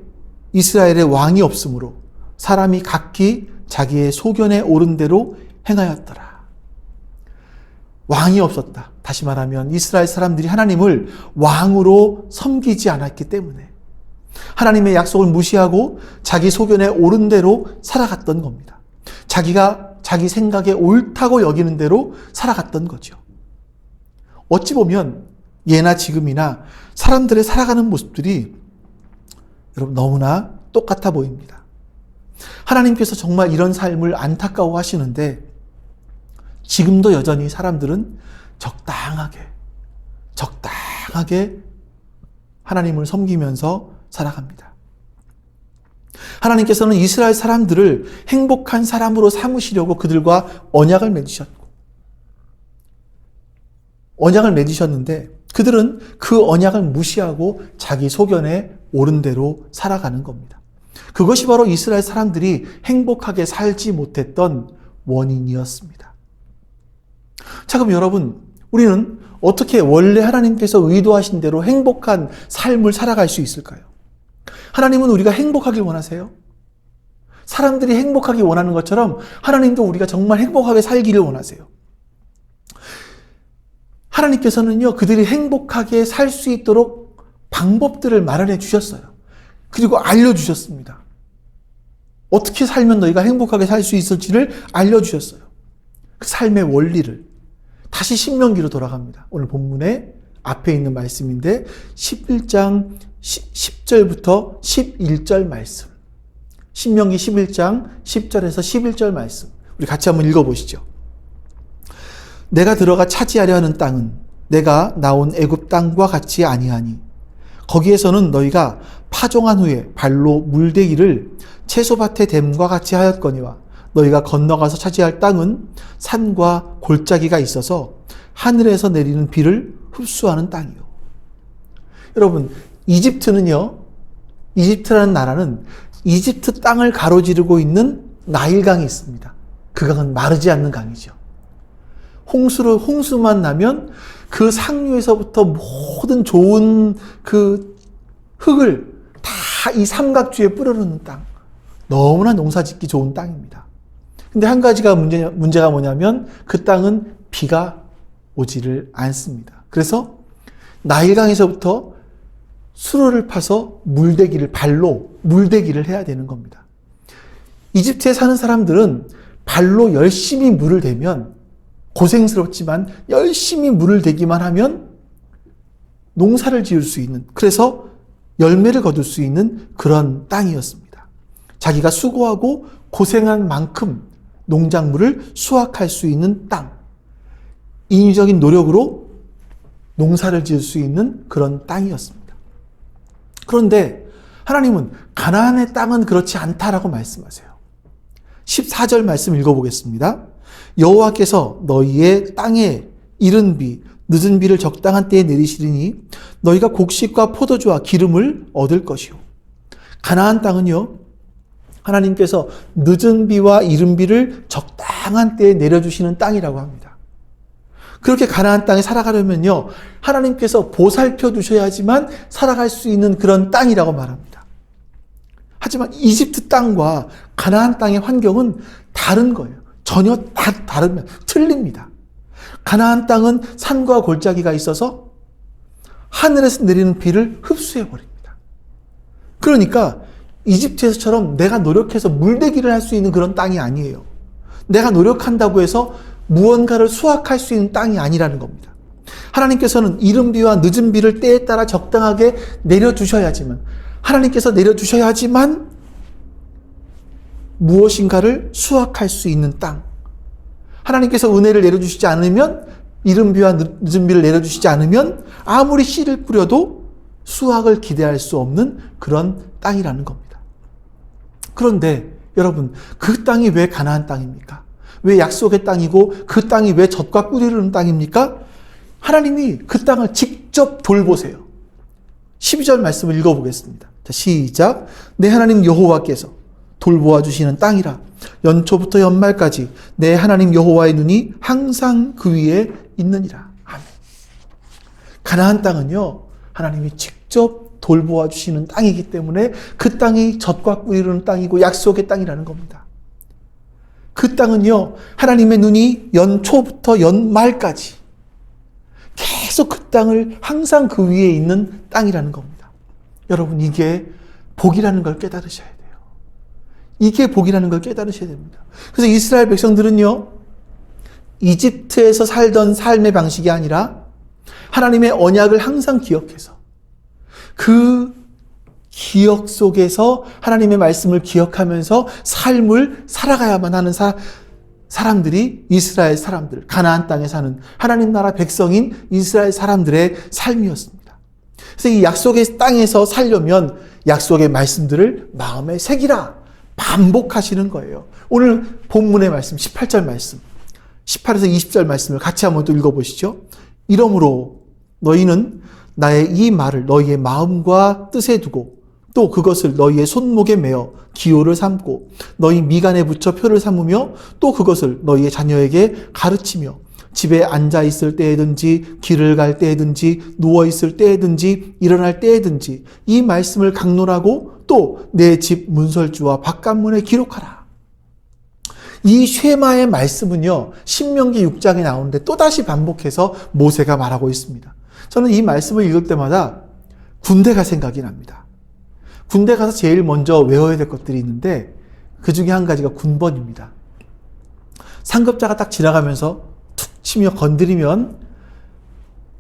이스라엘의 왕이 없으므로 사람이 각기 자기의 소견에 오른 대로 행하였더라. 왕이 없었다. 다시 말하면 이스라엘 사람들이 하나님을 왕으로 섬기지 않았기 때문에 하나님의 약속을 무시하고 자기 소견에 오른 대로 살아갔던 겁니다. 자기가 자기 생각에 옳다고 여기는 대로 살아갔던 거죠. 어찌 보면 예나 지금이나 사람들의 살아가는 모습들이 여러분 너무나 똑같아 보입니다. 하나님께서 정말 이런 삶을 안타까워 하시는데 지금도 여전히 사람들은 적당하게 하나님을 섬기면서 살아갑니다. 하나님께서는 이스라엘 사람들을 행복한 사람으로 삼으시려고 그들과 언약을 맺으셨는데 그들은 그 언약을 무시하고 자기 소견에 옳은 대로 살아가는 겁니다. 그것이 바로 이스라엘 사람들이 행복하게 살지 못했던 원인이었습니다. 자, 그럼 여러분, 우리는 어떻게 원래 하나님께서 의도하신 대로 행복한 삶을 살아갈 수 있을까요? 하나님은 우리가 행복하길 원하세요. 사람들이 행복하기 원하는 것처럼 하나님도 우리가 정말 행복하게 살기를 원하세요. 하나님께서는요, 그들이 행복하게 살 수 있도록 방법들을 마련해 주셨어요. 그리고 알려주셨습니다. 어떻게 살면 너희가 행복하게 살 수 있을지를 알려주셨어요. 그 삶의 원리를. 다시 신명기로 돌아갑니다. 오늘 본문에 앞에 있는 말씀인데 11장 10절부터 11절 말씀. 신명기 11장 10절에서 11절 말씀. 우리 같이 한번 읽어보시죠. 내가 들어가 차지하려 하는 땅은 내가 나온 애굽 땅과 같이 아니하니 거기에서는 너희가 파종한 후에 발로 물대기를 채소밭에 댐과 같이 하였거니와 너희가 건너가서 차지할 땅은 산과 골짜기가 있어서 하늘에서 내리는 비를 흡수하는 땅이요. 여러분, 이집트라는 나라는 이집트 땅을 가로지르고 있는 나일강이 있습니다. 그 강은 마르지 않는 강이죠. 홍수만 나면 그 상류에서부터 모든 좋은 그 흙을 다 이 삼각주에 뿌려놓는 땅. 너무나 농사짓기 좋은 땅입니다. 근데 한 가지가 문제가 뭐냐면 그 땅은 비가 오지를 않습니다. 그래서 나일강에서부터 수로를 파서 발로 물대기를 해야 되는 겁니다. 이집트에 사는 사람들은 발로 열심히 물을 대면 고생스럽지만 열심히 물을 대기만 하면 농사를 지을 수 있는, 그래서 열매를 거둘 수 있는 그런 땅이었습니다. 자기가 수고하고 고생한 만큼 농작물을 수확할 수 있는 땅, 인위적인 노력으로 농사를 지을 수 있는 그런 땅이었습니다. 그런데 하나님은 가나안의 땅은 그렇지 않다라고 말씀하세요. 14절 말씀 읽어보겠습니다. 여호와께서 너희의 땅에 이른 비, 늦은 비를 적당한 때에 내리시리니 너희가 곡식과 포도주와 기름을 얻을 것이요. 가나안 땅은요, 하나님께서 늦은 비와 이른 비를 적당한 때에 내려주시는 땅이라고 합니다. 그렇게 가나안 땅에 살아가려면요, 하나님께서 보살펴 주셔야지만 살아갈 수 있는 그런 땅이라고 말합니다. 하지만 이집트 땅과 가나안 땅의 환경은 다른 거예요. 전혀 다르면 틀립니다. 가나안 땅은 산과 골짜기가 있어서 하늘에서 내리는 비를 흡수해 버립니다. 그러니까 이집트에서처럼 내가 노력해서 물대기를 할 수 있는 그런 땅이 아니에요. 내가 노력한다고 해서 무언가를 수확할 수 있는 땅이 아니라는 겁니다. 하나님께서는 이른 비와 늦은 비를 때에 따라 적당하게 내려주셔야지만, 하나님께서 내려주셔야지만 무엇인가를 수확할 수 있는 땅. 하나님께서 은혜를 내려주시지 않으면, 이른 비와 늦은 비를 내려주시지 않으면 아무리 씨를 뿌려도 수확을 기대할 수 없는 그런 땅이라는 겁니다. 그런데 여러분, 그 땅이 왜 가나안 땅입니까? 왜 약속의 땅이고 그 땅이 왜 젖과 꿀이 흐르는 땅입니까? 하나님이 그 땅을 직접 돌보세요. 12절 말씀을 읽어보겠습니다. 자, 시작. 내 하나님 여호와께서 돌보아 주시는 땅이라. 연초부터 연말까지 내 하나님 여호와의 눈이 항상 그 위에 있느니라. 아멘. 가나안 땅은요, 하나님이 직접 돌보아 주시는 땅이기 때문에 그 땅이 젖과 꿀이 흐르는 땅이고 약속의 땅이라는 겁니다. 그 땅은요, 하나님의 눈이 연초부터 연말까지 계속 그 땅을 항상 그 위에 있는 땅이라는 겁니다. 여러분, 이게 복이라는 걸 깨달으셔야 돼요. 이게 복이라는 걸 깨달으셔야 됩니다. 그래서 이스라엘 백성들은요, 이집트에서 살던 삶의 방식이 아니라 하나님의 언약을 항상 기억해서 그 기억 속에서 하나님의 말씀을 기억하면서 삶을 살아가야만 하는 사람들이 이스라엘 사람들, 가나안 땅에 사는 하나님 나라 백성인 이스라엘 사람들의 삶이었습니다. 그래서 이 약속의 땅에서 살려면 약속의 말씀들을 마음에 새기라, 반복하시는 거예요. 오늘 본문의 말씀, 18절 말씀, 18에서 20절 말씀을 같이 한번 또 읽어보시죠. 이러므로 너희는 나의 이 말을 너희의 마음과 뜻에 두고 또 그것을 너희의 손목에 매어 기호를 삼고 너희 미간에 붙여 표를 삼으며 또 그것을 너희의 자녀에게 가르치며 집에 앉아 있을 때에든지 길을 갈 때에든지 누워 있을 때에든지 일어날 때에든지 이 말씀을 강론하고 또 내 집 문설주와 바깥문에 기록하라. 이 쉐마의 말씀은요, 신명기 6장에 나오는데 또다시 반복해서 모세가 말하고 있습니다. 저는 이 말씀을 읽을 때마다 군대가 생각이 납니다. 군대 가서 제일 먼저 외워야 될 것들이 있는데 그 중에 한 가지가 군번입니다. 상급자가 딱 지나가면서 툭 치며 건드리면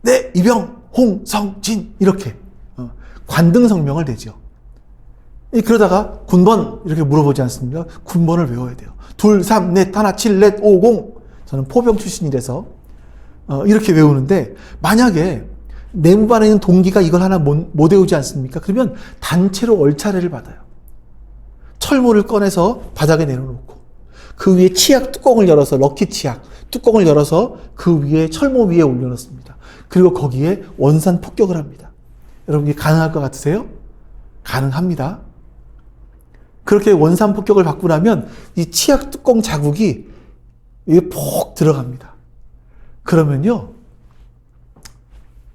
네, 이병, 홍, 성, 진 이렇게 관등성명을 내죠. 그러다가 군번 이렇게 물어보지 않습니까? 군번을 외워야 돼요. 둘, 삼, 넷, 하나, 칠, 넷, 오, 공. 저는 포병 출신이라서 이렇게 외우는데 만약에 내무반에 있는 동기가 이걸 하나 못 외우지 않습니까? 그러면 단체로 얼차례를 받아요. 철모를 꺼내서 바닥에 내려놓고 그 위에 치약 뚜껑을 열어서, 럭키 치약 뚜껑을 열어서 그 위에 철모 위에 올려놓습니다. 그리고 거기에 원산 폭격을 합니다. 여러분, 이게 가능할 것 같으세요? 가능합니다. 그렇게 원산 폭격을 받고 나면 이 치약 뚜껑 자국이 위에 폭 들어갑니다. 그러면요,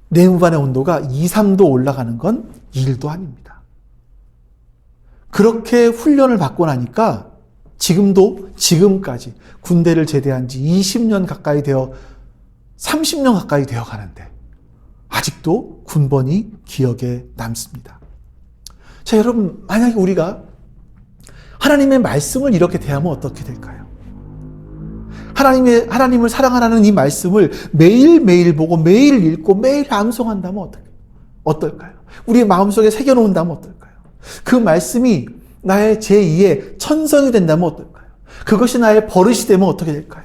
내무반의 온도가 2, 3도 올라가는 건 일도 아닙니다. 그렇게 훈련을 받고 나니까 지금까지 군대를 제대한 지 20년 가까이 30년 가까이 되어 가는데 아직도 군번이 기억에 남습니다. 자, 여러분, 만약에 우리가 하나님의 말씀을 이렇게 대하면 어떻게 될까요? 하나님을 사랑하라는 이 말씀을 매일매일 보고 매일 읽고 매일 암송한다면 어떨까요? 우리의 마음속에 새겨놓는다면 어떨까요? 그 말씀이 나의 제2의 천성이 된다면 어떨까요? 그것이 나의 버릇이 되면 어떻게 될까요?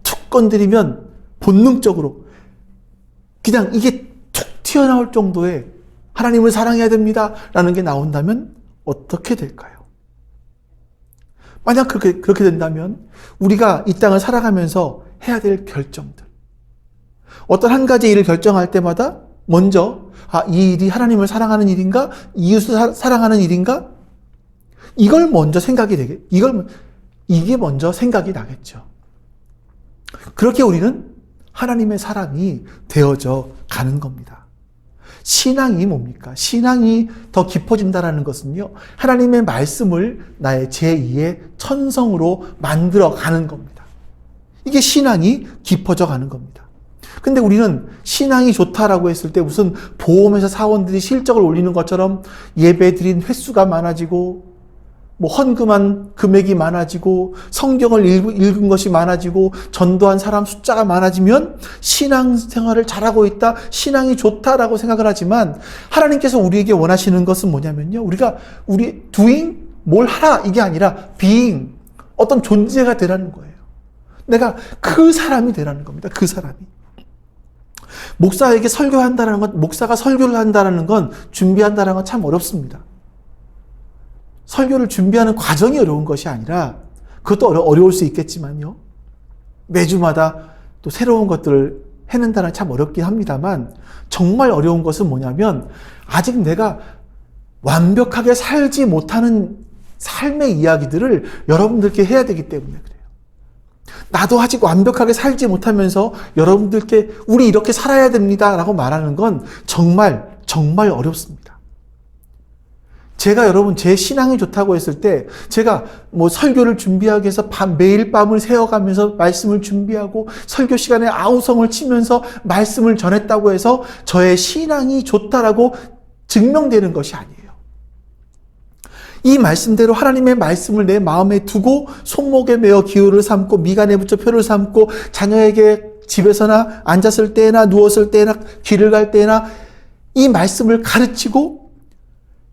툭 건드리면 본능적으로 그냥 이게 툭 튀어나올 정도의 하나님을 사랑해야 됩니다 라는 게 나온다면 어떻게 될까요? 만약 그렇게 된다면 우리가 이 땅을 살아가면서 해야 될 결정들, 어떤 한 가지 일을 결정할 때마다 먼저 이 일이 하나님을 사랑하는 일인가? 이웃을 사랑하는 일인가? 이게 먼저 생각이 나겠죠. 그렇게 우리는 하나님의 사람이 되어져 가는 겁니다. 신앙이 뭡니까? 신앙이 더 깊어진다는 것은요, 하나님의 말씀을 나의 제2의 천성으로 만들어 가는 겁니다. 이게 신앙이 깊어져 가는 겁니다. 근데 우리는 신앙이 좋다라고 했을 때 무슨 보험회사 사원들이 실적을 올리는 것처럼 예배 드린 횟수가 많아지고 뭐 헌금한 금액이 많아지고 성경을 읽은 것이 많아지고 전도한 사람 숫자가 많아지면 신앙생활을 잘하고 있다, 신앙이 좋다라고 생각을 하지만 하나님께서 우리에게 원하시는 것은 뭐냐면요, 우리 doing 뭘 하라 이게 아니라 being, 어떤 존재가 되라는 거예요. 내가 그 사람이 되라는 겁니다. 그 사람이. 목사에게 설교한다는 건, 목사가 설교를 한다는 건, 준비한다는 건 참 어렵습니다. 설교를 준비하는 과정이 어려운 것이 아니라, 그것도 어려울 수 있겠지만요, 매주마다 또 새로운 것들을 해낸다는 건 참 어렵긴 합니다만, 정말 어려운 것은 뭐냐면 아직 내가 완벽하게 살지 못하는 삶의 이야기들을 여러분들께 해야 되기 때문에 그래요. 나도 아직 완벽하게 살지 못하면서 여러분들께 우리 이렇게 살아야 됩니다 라고 말하는 건 정말 어렵습니다. 제가 여러분 제 신앙이 좋다고 했을 때 제가 뭐 설교를 준비하기 위해서 매일 밤을 새워가면서 말씀을 준비하고 설교 시간에 아우성을 치면서 말씀을 전했다고 해서 저의 신앙이 좋다라고 증명되는 것이 아니에요. 이 말씀대로 하나님의 말씀을 내 마음에 두고 손목에 메어 기호를 삼고 미간에 붙여 표를 삼고 자녀에게 집에서나 앉았을 때나 누웠을 때나 길을 갈 때나 이 말씀을 가르치고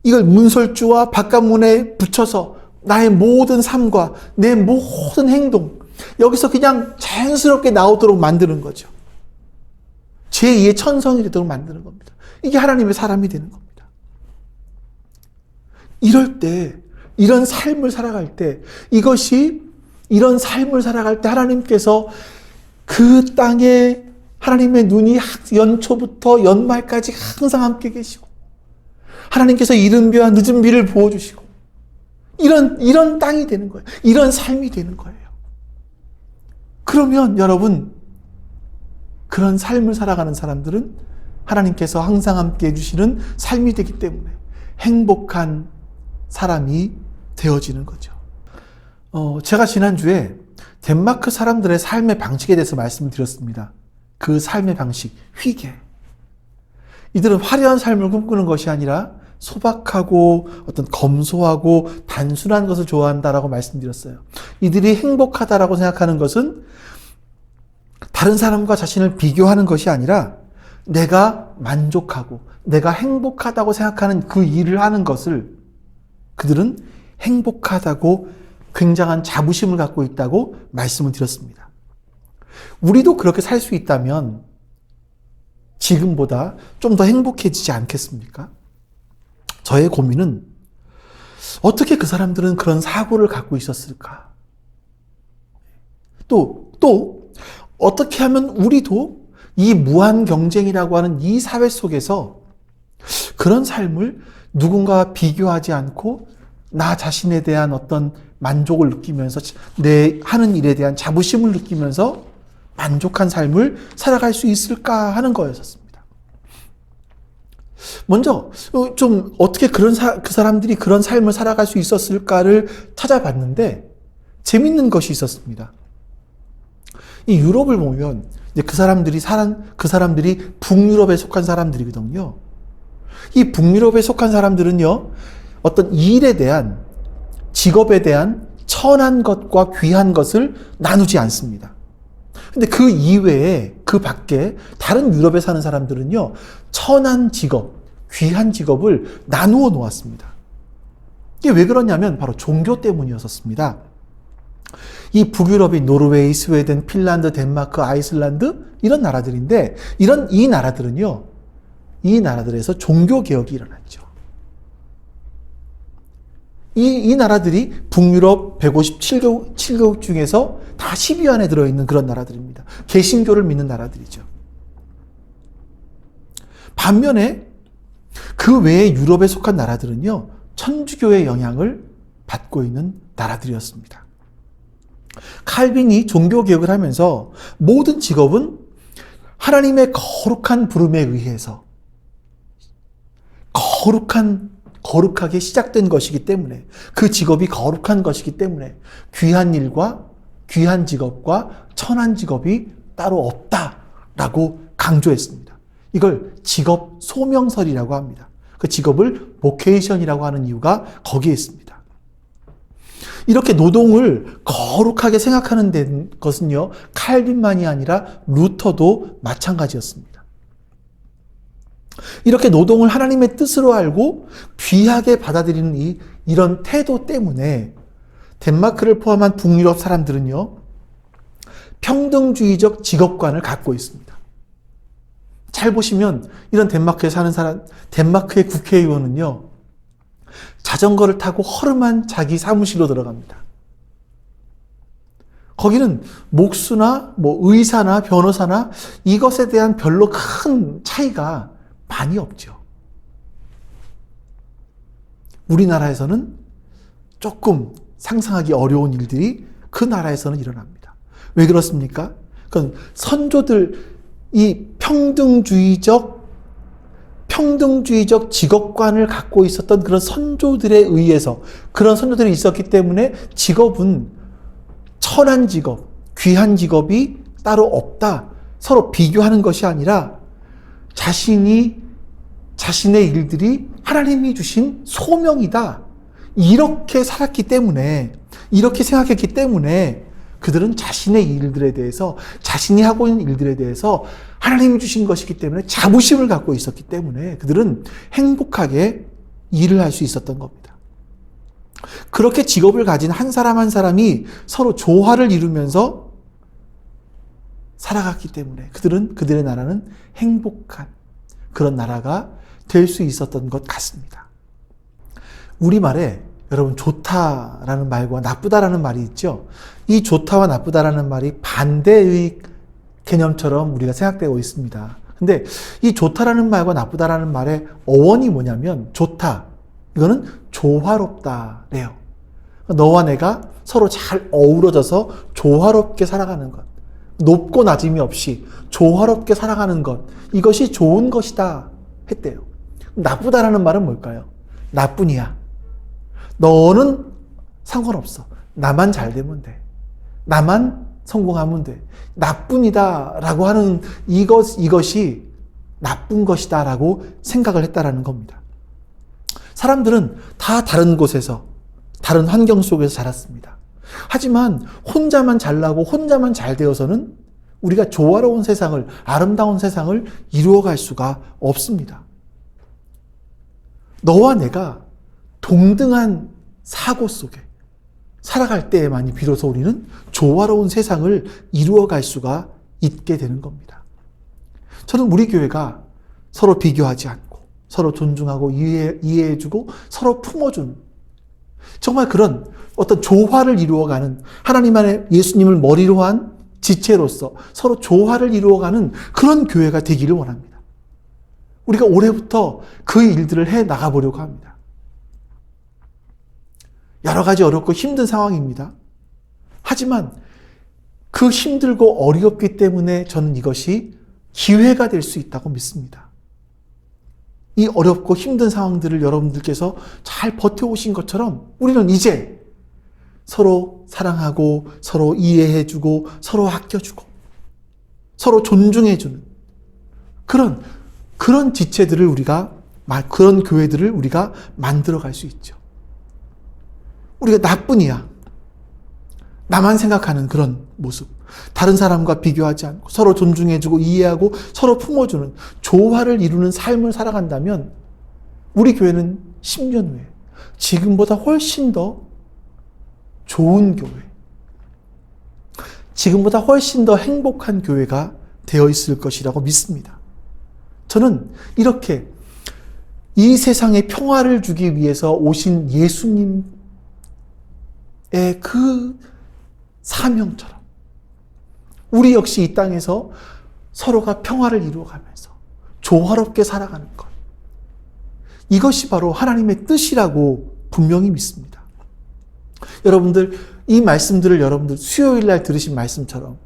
이걸 문설주와 바깥문에 붙여서 나의 모든 삶과 내 모든 행동, 여기서 그냥 자연스럽게 나오도록 만드는 거죠. 제2의 천성이 되도록 만드는 겁니다. 이게 하나님의 사람이 되는 겁니다. 이럴 때, 이런 삶을 살아갈 때, 이런 삶을 살아갈 때 하나님께서 그 땅에 하나님의 눈이 연초부터 연말까지 항상 함께 계시고, 하나님께서 이른 비와 늦은 비를 부어주시고, 이런 땅이 되는 거예요. 이런 삶이 되는 거예요. 그러면 여러분, 그런 삶을 살아가는 사람들은 하나님께서 항상 함께 해주시는 삶이 되기 때문에 행복한 사람이 되어지는 거죠. 제가 지난주에 덴마크 사람들의 삶의 방식에 대해서 말씀을 드렸습니다. 그 삶의 방식, 회개. 이들은 화려한 삶을 꿈꾸는 것이 아니라 소박하고 어떤 검소하고 단순한 것을 좋아한다라고 말씀드렸어요. 이들이 행복하다라고 생각하는 것은 다른 사람과 자신을 비교하는 것이 아니라 내가 만족하고 내가 행복하다고 생각하는 그 일을 하는 것을 그들은 행복하다고 굉장한 자부심을 갖고 있다고 말씀을 드렸습니다. 우리도 그렇게 살 수 있다면 지금보다 좀 더 행복해지지 않겠습니까? 저의 고민은 어떻게 그 사람들은 그런 사고를 갖고 있었을까? 또 어떻게 하면 우리도 이 무한 경쟁이라고 하는 이 사회 속에서 그런 삶을 누군가와 비교하지 않고 나 자신에 대한 어떤 만족을 느끼면서 내 하는 일에 대한 자부심을 느끼면서 만족한 삶을 살아갈 수 있을까 하는 거였었습니다. 먼저 좀 어떻게 그 사람들이 그런 삶을 살아갈 수 있었을까를 찾아봤는데 재밌는 것이 있었습니다. 이 유럽을 보면 그 사람들이 북유럽에 속한 사람들이거든요. 이 북유럽에 속한 사람들은요, 어떤 일에 대한, 직업에 대한 천한 것과 귀한 것을 나누지 않습니다. 근데 그 이외에, 그 밖에 다른 유럽에 사는 사람들은요, 천한 직업, 귀한 직업을 나누어 놓았습니다. 이게 왜 그러냐면 바로 종교 때문이었습니다. 이 북유럽이 노르웨이, 스웨덴, 핀란드, 덴마크, 아이슬란드 이런 나라들인데 이 나라들은요, 이 나라들에서 종교개혁이 일어났죠. 이 나라들이 북유럽 157개국 중에서 다 10위 안에 들어있는 그런 나라들입니다. 개신교를 믿는 나라들이죠. 반면에 그 외에 유럽에 속한 나라들은요, 천주교의 영향을 받고 있는 나라들이었습니다. 칼빈이 종교개혁을 하면서 모든 직업은 하나님의 거룩한 부름에 의해서 거룩하게 시작된 것이기 때문에, 그 직업이 거룩한 것이기 때문에 귀한 일과 귀한 직업과 천한 직업이 따로 없다 라고 강조했습니다. 이걸 직업 소명설이라고 합니다. 그 직업을 보케이션이라고 하는 이유가 거기에 있습니다. 이렇게 노동을 거룩하게 생각하는 것은요, 칼빈만이 아니라 루터도 마찬가지였습니다. 이렇게 노동을 하나님의 뜻으로 알고 귀하게 받아들이는 이런 태도 때문에 덴마크를 포함한 북유럽 사람들은요, 평등주의적 직업관을 갖고 있습니다. 잘 보시면 이런 덴마크에 사는 사람, 덴마크의 국회의원은요, 자전거를 타고 허름한 자기 사무실로 들어갑니다. 거기는 목수나 의사나 변호사나 이것에 대한 별로 큰 차이가 많이 없죠. 우리나라에서는 조금 상상하기 어려운 일들이 그 나라에서는 일어납니다. 왜 그렇습니까? 그건 선조들, 이 평등주의적 직업관을 갖고 있었던 그런 선조들에 의해서, 그런 선조들이 있었기 때문에 직업은 천한 직업, 귀한 직업이 따로 없다. 서로 비교하는 것이 아니라 자신의 일들이 하나님이 주신 소명이다. 이렇게 살았기 때문에, 이렇게 생각했기 때문에 그들은 자신의 일들에 대해서, 자신이 하고 있는 일들에 대해서 하나님이 주신 것이기 때문에 자부심을 갖고 있었기 때문에 그들은 행복하게 일을 할 수 있었던 겁니다. 그렇게 직업을 가진 한 사람 한 사람이 서로 조화를 이루면서 살아갔기 때문에 그들의 나라는 행복한 그런 나라가 될 수 있었던 것 같습니다. 우리말에 여러분 좋다라는 말과 나쁘다라는 말이 있죠. 이 좋다와 나쁘다라는 말이 반대의 개념처럼 우리가 생각되고 있습니다. 근데 이 좋다라는 말과 나쁘다라는 말의 어원이 뭐냐면, 좋다, 이거는 조화롭다래요. 너와 내가 서로 잘 어우러져서 조화롭게 살아가는 것, 높고 낮음이 없이 조화롭게 살아가는 것, 이것이 좋은 것이다 했대요. 나쁘다라는 말은 뭘까요? 나뿐이야. 너는 상관없어. 나만 잘 되면 돼. 나만 성공하면 돼. 나뿐이다 라고 하는 이것이 나쁜 것이다 라고 생각을 했다라는 겁니다. 사람들은 다 다른 곳에서, 다른 환경 속에서 자랐습니다. 하지만 혼자만 잘나고 혼자만 잘 되어서는 우리가 조화로운 세상을, 아름다운 세상을 이루어갈 수가 없습니다. 너와 내가 동등한 사고 속에 살아갈 때에만이 비로소 우리는 조화로운 세상을 이루어갈 수가 있게 되는 겁니다. 저는 우리 교회가 서로 비교하지 않고 서로 존중하고 이해해주고 서로 품어주는, 정말 그런 어떤 조화를 이루어가는, 하나님 안에 예수님을 머리로 한 지체로서 서로 조화를 이루어가는 그런 교회가 되기를 원합니다. 우리가 올해부터 그 일들을 해 나가보려고 합니다. 여러 가지 어렵고 힘든 상황입니다. 하지만 그 힘들고 어렵기 때문에 저는 이것이 기회가 될 수 있다고 믿습니다. 이 어렵고 힘든 상황들을 여러분들께서 잘 버텨오신 것처럼 우리는 이제 서로 사랑하고 서로 이해해주고 서로 아껴주고 서로 존중해주는 그런 지체들을 그런 교회들을 우리가 만들어갈 수 있죠. 우리가 나뿐이야, 나만 생각하는 그런 모습, 다른 사람과 비교하지 않고 서로 존중해주고 이해하고 서로 품어주는 조화를 이루는 삶을 살아간다면 우리 교회는 10년 후에 지금보다 훨씬 더 좋은 교회, 지금보다 훨씬 더 행복한 교회가 되어 있을 것이라고 믿습니다. 저는 이렇게 이 세상에 평화를 주기 위해서 오신 예수님의 그 사명처럼 우리 역시 이 땅에서 서로가 평화를 이루어가면서 조화롭게 살아가는 것, 이것이 바로 하나님의 뜻이라고 분명히 믿습니다. 여러분들, 이 말씀들을 여러분들 수요일 날 들으신 말씀처럼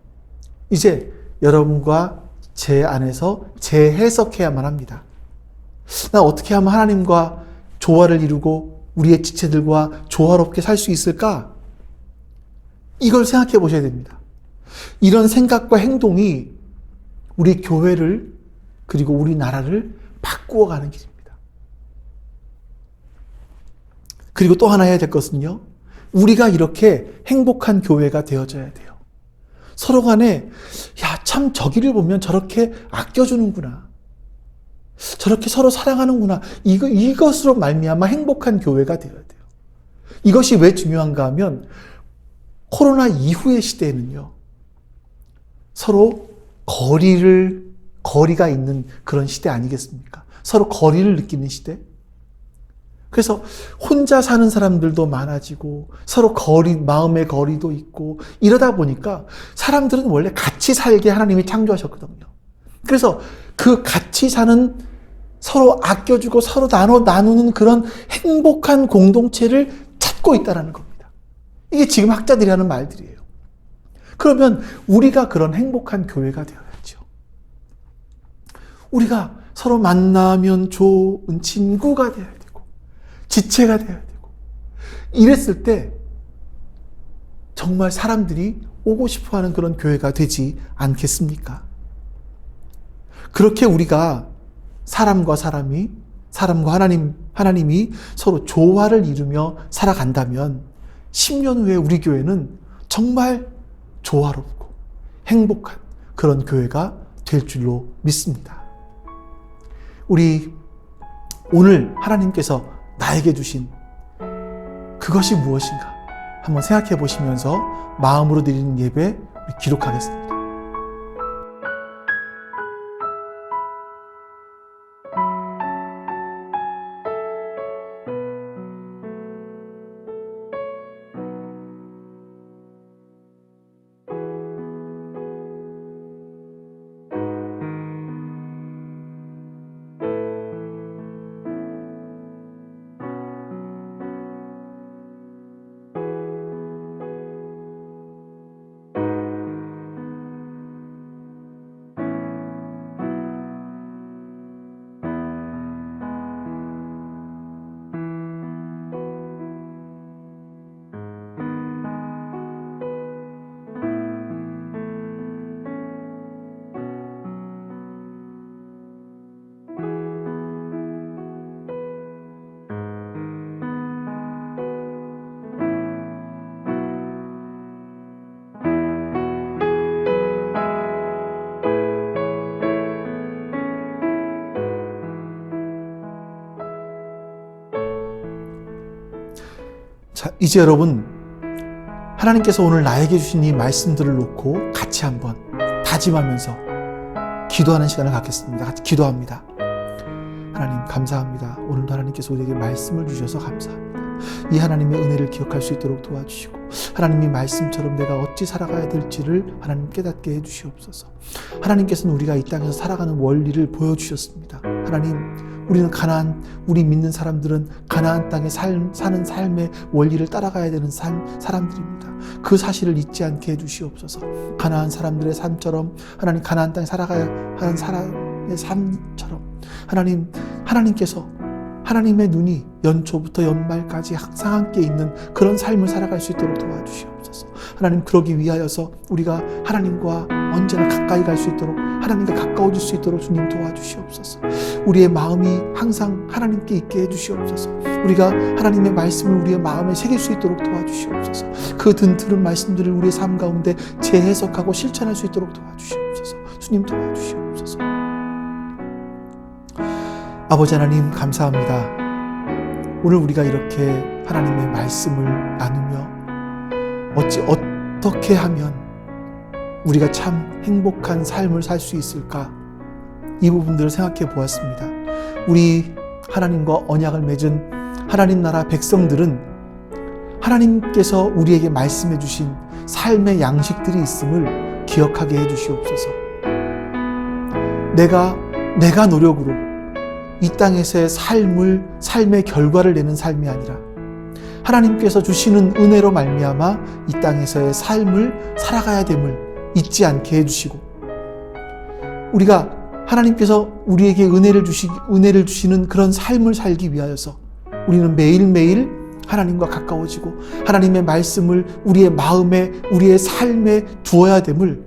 이제 여러분과 제 안에서 재해석해야만 합니다. 나 어떻게 하면 하나님과 조화를 이루고 우리의 지체들과 조화롭게 살 수 있을까? 이걸 생각해 보셔야 됩니다. 이런 생각과 행동이 우리 교회를 그리고 우리나라를 바꾸어가는 길입니다. 그리고 또 하나 해야 될 것은요, 우리가 이렇게 행복한 교회가 되어져야 돼요. 서로 간에 참 저기를 보면 저렇게 아껴주는구나, 저렇게 서로 사랑하는구나, 이것으로 말미암아 행복한 교회가 되어야 돼요. 이것이 왜 중요한가 하면 코로나 이후의 시대에는요, 서로 거리가 있는 그런 시대 아니겠습니까? 서로 거리를 느끼는 시대. 그래서 혼자 사는 사람들도 많아지고 서로 마음의 거리도 있고 이러다 보니까 사람들은 원래 같이 살게 하나님이 창조하셨거든요. 그래서 그 같이 사는, 서로 아껴주고 서로 나누는 그런 행복한 공동체를 찾고 있다는 겁니다. 이게 지금 학자들이 하는 말들이에요. 그러면 우리가 그런 행복한 교회가 되어야죠. 우리가 서로 만나면 좋은 친구가 되어야 되고 지체가 되어야 되고, 이랬을 때 정말 사람들이 오고 싶어하는 그런 교회가 되지 않겠습니까? 그렇게 우리가 사람과 하나님이 서로 조화를 이루며 살아간다면 10년 후에 우리 교회는 정말 조화롭고 행복한 그런 교회가 될 줄로 믿습니다. 우리 오늘 하나님께서 나에게 주신 그것이 무엇인가 한번 생각해 보시면서 마음으로 드리는 예배 기록하겠습니다. 자, 이제 여러분, 하나님께서 오늘 나에게 주신 이 말씀들을 놓고 같이 한번 다짐하면서 기도하는 시간을 갖겠습니다. 같이 기도합니다. 하나님 감사합니다. 오늘도 하나님께서 우리에게 말씀을 주셔서 감사합니다. 이 하나님의 은혜를 기억할 수 있도록 도와주시고, 하나님의 말씀처럼 내가 어찌 살아가야 될지를 하나님 깨닫게 해주시옵소서. 하나님께서는 우리가 이 땅에서 살아가는 원리를 보여주셨습니다. 하나님, 우리 믿는 사람들은 가나안 땅에 사는 삶의 원리를 따라가야 되는 사람들입니다. 그 사실을 잊지 않게 해주시옵소서. 가나안 사람들의 삶처럼, 하나님 가나안 땅에 살아가야 하는 사람의 삶처럼, 하나님께서 하나님의 눈이 연초부터 연말까지 항상 함께 있는 그런 삶을 살아갈 수 있도록 도와주시옵소서. 하나님, 그러기 위하여서 우리가 하나님과 언제나 가까이 갈 수 있도록, 하나님과 가까워질 수 있도록 주님 도와주시옵소서. 우리의 마음이 항상 하나님께 있게 해주시옵소서. 우리가 하나님의 말씀을 우리의 마음에 새길 수 있도록 도와주시옵소서. 그 들은 말씀들을 우리의 삶 가운데 재해석하고 실천할 수 있도록 도와주시옵소서. 주님 도와주시옵소서. 아버지 하나님 감사합니다. 오늘 우리가 이렇게 하나님의 말씀을 나누며 어떻게 하면 우리가 참 행복한 삶을 살 수 있을까, 이 부분들을 생각해 보았습니다. 우리 하나님과 언약을 맺은 하나님 나라 백성들은 하나님께서 우리에게 말씀해 주신 삶의 양식들이 있음을 기억하게 해 주시옵소서. 내가 노력으로 이 땅에서의 삶의 결과를 내는 삶이 아니라 하나님께서 주시는 은혜로 말미암아 이 땅에서의 삶을 살아가야 됨을 잊지 않게 해주시고, 우리가 하나님께서 우리에게 은혜를 주시는 그런 삶을 살기 위하여서 우리는 매일매일 하나님과 가까워지고 하나님의 말씀을 우리의 마음에, 우리의 삶에 두어야 됨을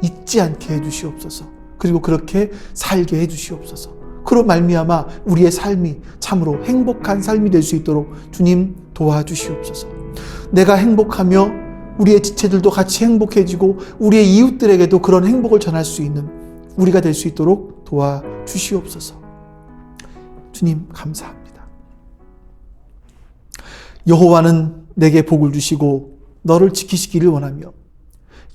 잊지 않게 해주시옵소서. 그리고 그렇게 살게 해주시옵소서. 그로 말미암아 우리의 삶이 참으로 행복한 삶이 될 수 있도록 주님 도와주시옵소서. 내가 행복하며 우리의 지체들도 같이 행복해지고 우리의 이웃들에게도 그런 행복을 전할 수 있는 우리가 될 수 있도록 도와주시옵소서. 주님 감사합니다. 여호와는 내게 복을 주시고 너를 지키시기를 원하며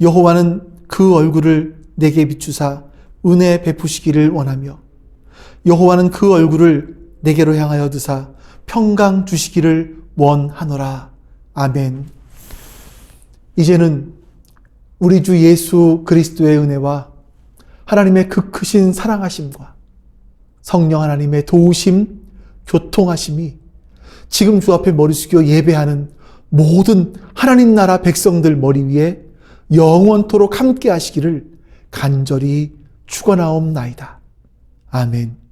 여호와는 그 얼굴을 내게 비추사 은혜 베푸시기를 원하며 여호와는 그 얼굴을 내게로 향하여 드사 평강 주시기를 원하노라. 아멘. 이제는 우리 주 예수 그리스도의 은혜와 하나님의 그 크신 사랑하심과 성령 하나님의 도우심, 교통하심이 지금 주 앞에 머리 숙여 예배하는 모든 하나님 나라 백성들 머리 위에 영원토록 함께 하시기를 간절히 축원하옵나이다. 아멘.